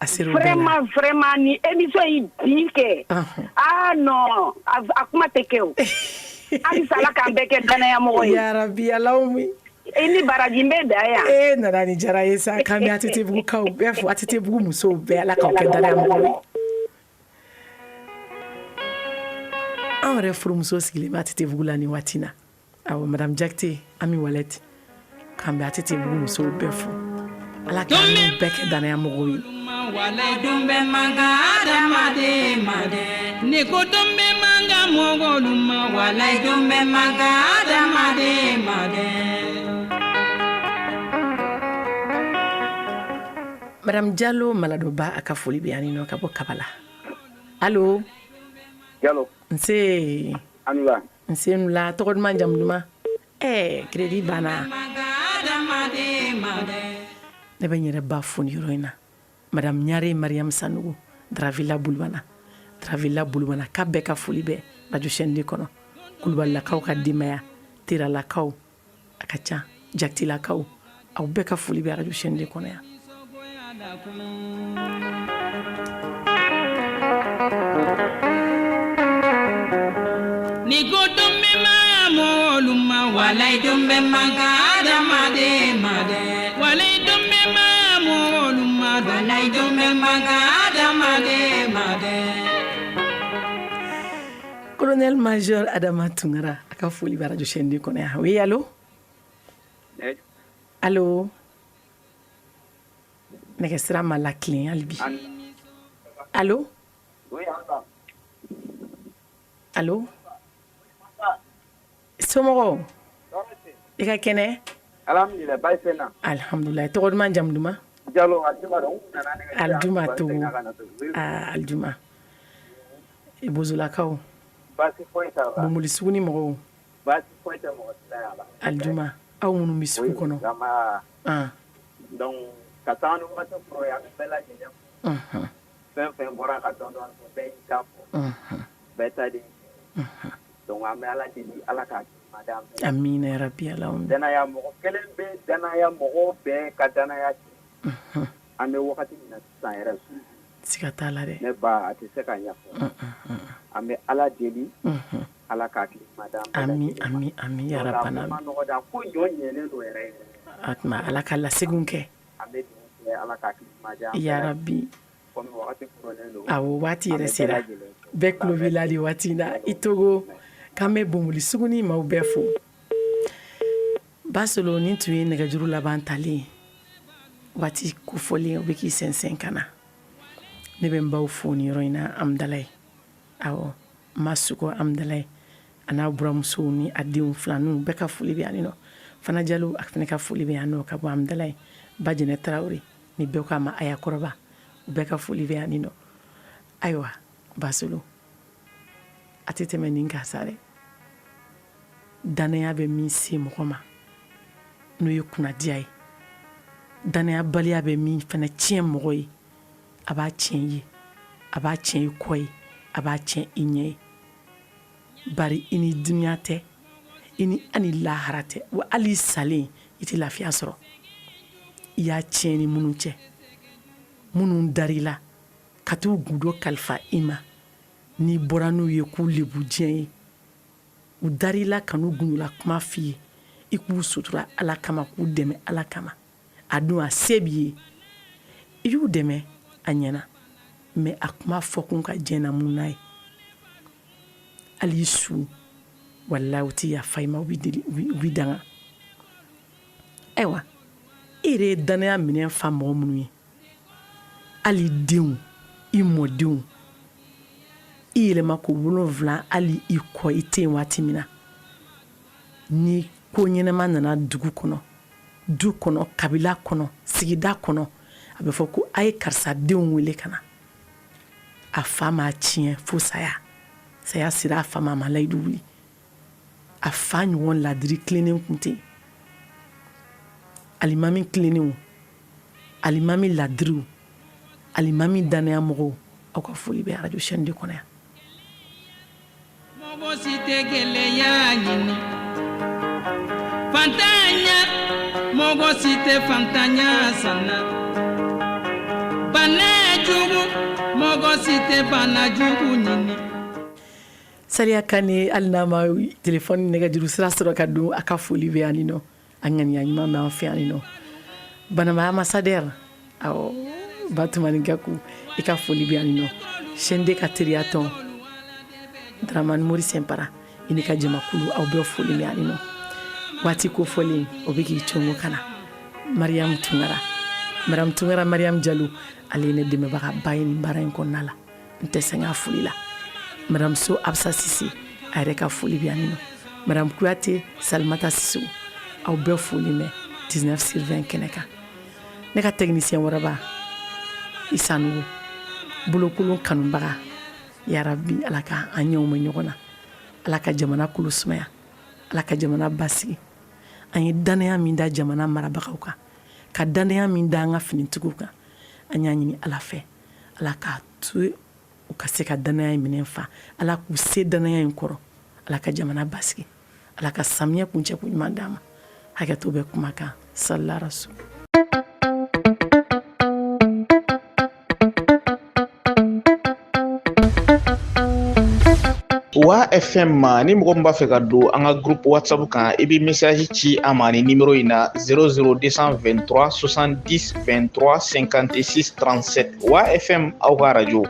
A sera o bɛɛ la. Vraiment ni émission yi bin kɛ. Ah non, a kuma tɛ kɛ o. Halisa Ala k'an bɛɛ kɛ danayamɔgɔ ye. Yarabi Alaw mi. I ni baraji n bɛ da yan. Nana ni diyara ye sa k'an bɛ ATT kaw bɛɛ fo ATT musow bɛɛ Ala k'aw kɛ danayamɔgɔ ye. An yɛrɛ furumuso sigilen bɛ ATT la ni waati na. Awɔ Madame Jakite Ami Wallet k'an bɛ ATT musow bɛɛ fo. Ala k'an bɛɛ kɛ danayamɔgɔ ye. Walay dumbe manga adamade made ni ko dumbe manga mogoluma walay dumbe manga adamade made. Madame Diallo Maladoba aka foli be ani no ka bo Kabala. Allo Diallo nse anula nse nula to god manjam duma credit bana ne be nyere ba foni roina Madame Nyare Mariam Sanogo Dravilla Bulwana ka be ka foli be radio chaîne de kono kulballa kaw ka dimaya tira la kaw akacha jakti la kaw aw be ka foli be radio chaîne de kono ya. Ni go dumbe ma moluma walay dumbe manga adamade made walay dumbe ma moluma walay dumbe manga adamade made. Colonel Major Adama Tungara aka foli be radio chaîne de kono ya. Oui allô? Allô? Neke sira ma la clé albi. Allô? Oui, allô? Somogo? Ika kene? Alhamdulillah, bay fena. Alhamdulillah. To godman jam duma? Diallo aljuma do. Aljuma to. Aljuma. E bozula kaw. Basi pointa. Bomuli suguni mo. Basi pointa mo tsaya. Aljuma. Aw munu misku kono. Donc katanu mata pro ya bela jenya. Fen bora ka don be tapo. Beta di. Donc ame ala di ala ka madame. Amina ya rabbi Allahumma. Dana ya mo kelen be dana ya mo be ka dana ya. Ame wakati na sayra su. Sikata la de. Ne ba ati se ka nya. Ame ala deli. Ala ka ki madame. Ami ya rabbana. Ko nyonye ne do yere. Atma ala ka la segunke. Ame ala ka ki madame. Ya rabbi. Awo wati yɛrɛ sera bɛɛ kulo b'i la de waati na i togo k'an bɛ bomoli suguni maaw bɛɛ fo Basolo nin tun ye nɛgɛjuru laban talen waati kofɔlen o bɛ k'i sɛnsɛn ka na ne bɛ n baw fo ni yɔrɔ in na Amdalaye awɔ Masuko Amdalaye a n'a buramusow ni a denw filaninw bɛɛ ka foli bɛ yan nɔ Fana Jalo a fana ka foli bɛ yan nɔ ka bɔ Amdalaye Bajɛnɛ Tarawele ni bɛɛ k'a ma Aya Kɔrɔba u bɛɛ ka foli bɛ yan nɔ ayiwa Basolo a tɛ tɛmɛ nin kan sa dɛ danaya bɛ min se mɔgɔ ma n'o ye kunnadiya ye danaya baliya bɛ min fana tiɲɛ mɔgɔ ye a b'a tiɲɛ ye a b'a tiɲɛ i kɔ ye a b'a tiɲɛ i ɲɛ ye bari i ni dunuya tɛ i ni ani lahara tɛ wa hali i salen i tɛ lafiya sɔrɔ i y'a tiɲɛ ni minnu cɛ minnu dar'i la ka t'u gundo kalifa i ma n'i bɔra n'u ye k'u lebu diɲɛ ye u dar'i la ka n'u gundola kuma f'i ye i k'u sutura Ala kama k'u dɛmɛ Ala kama a don a se b'i ye i y'u dɛmɛ a ɲɛna mais a kuma fɔ kun ka jɛn na mun na ye hali su wallahi u tɛ yafa i ma u b'i danga ayiwa i yɛrɛ ye danaya minɛn fa mɔgɔ minnu ye hali denw i mɔdenw i yɛlɛma ko 7 hali i kɔ i tɛ yen waati min na ni ko ɲɛnama nana dugu kɔnɔ du kɔnɔ kabila kɔnɔ sigida kɔnɔ a bɛ fɔ ko a ye karisa denw wele ka na a fa m'a tiɲɛ fo saya sera a fa ma a ma layidu wuli a fa ɲɔgɔn ladiri tilennen kun tɛ yen alimami tilennenw alimami ladiriw alimami danaya mɔgɔw aw ka foli bɛ radio chaîne de kɔnɔ yan mɔgɔ si tɛ gɛlɛya ɲini fantanya mogo site fantanya sana bana jugu mogo site bana jugu nini Salia Kane alnama téléphone nega juru sira soro kadu aka foli be anino angani anyima ma afi anino bana ma ambassadeur aw Batman Gaku ika foli be anino shende katriaton Draman Maurice Empara inika jema kulu aw be foli be anino wati ko foli obiki chongo kana Mariam Tungara Mariam Jalou alene deme baka bayini baran ko nala nte senga foli la Madame So Absa Sisi areka foli bi anino Madame Kouate Salmata Sissou au be foli me 19/20 keneka neka technicien waraba isanu bulokulu kanumbaga ya rabbi alaka anyo me nyogona alaka jamana kulusmaya alaka jamana basi anyi danaya min da jamana marabakauka ka danaya min da nga finitukuka anyanyini alafe alaka tu u ka se ka danaya minɛn fa ala k'u se danaya in kɔrɔ ala ka jamana basigi ala ka samiya kuncɛ ko ɲuman d'a ma hakɛto bɛ kuma kan sallallahu rasul Wa FM ni mɔgɔ min b'a fɛ ka don an ka groupe WhatsApp kan i bɛ message ci an ma ni numéro in na 00223 70 23 56 37 Wa FM aw ka radio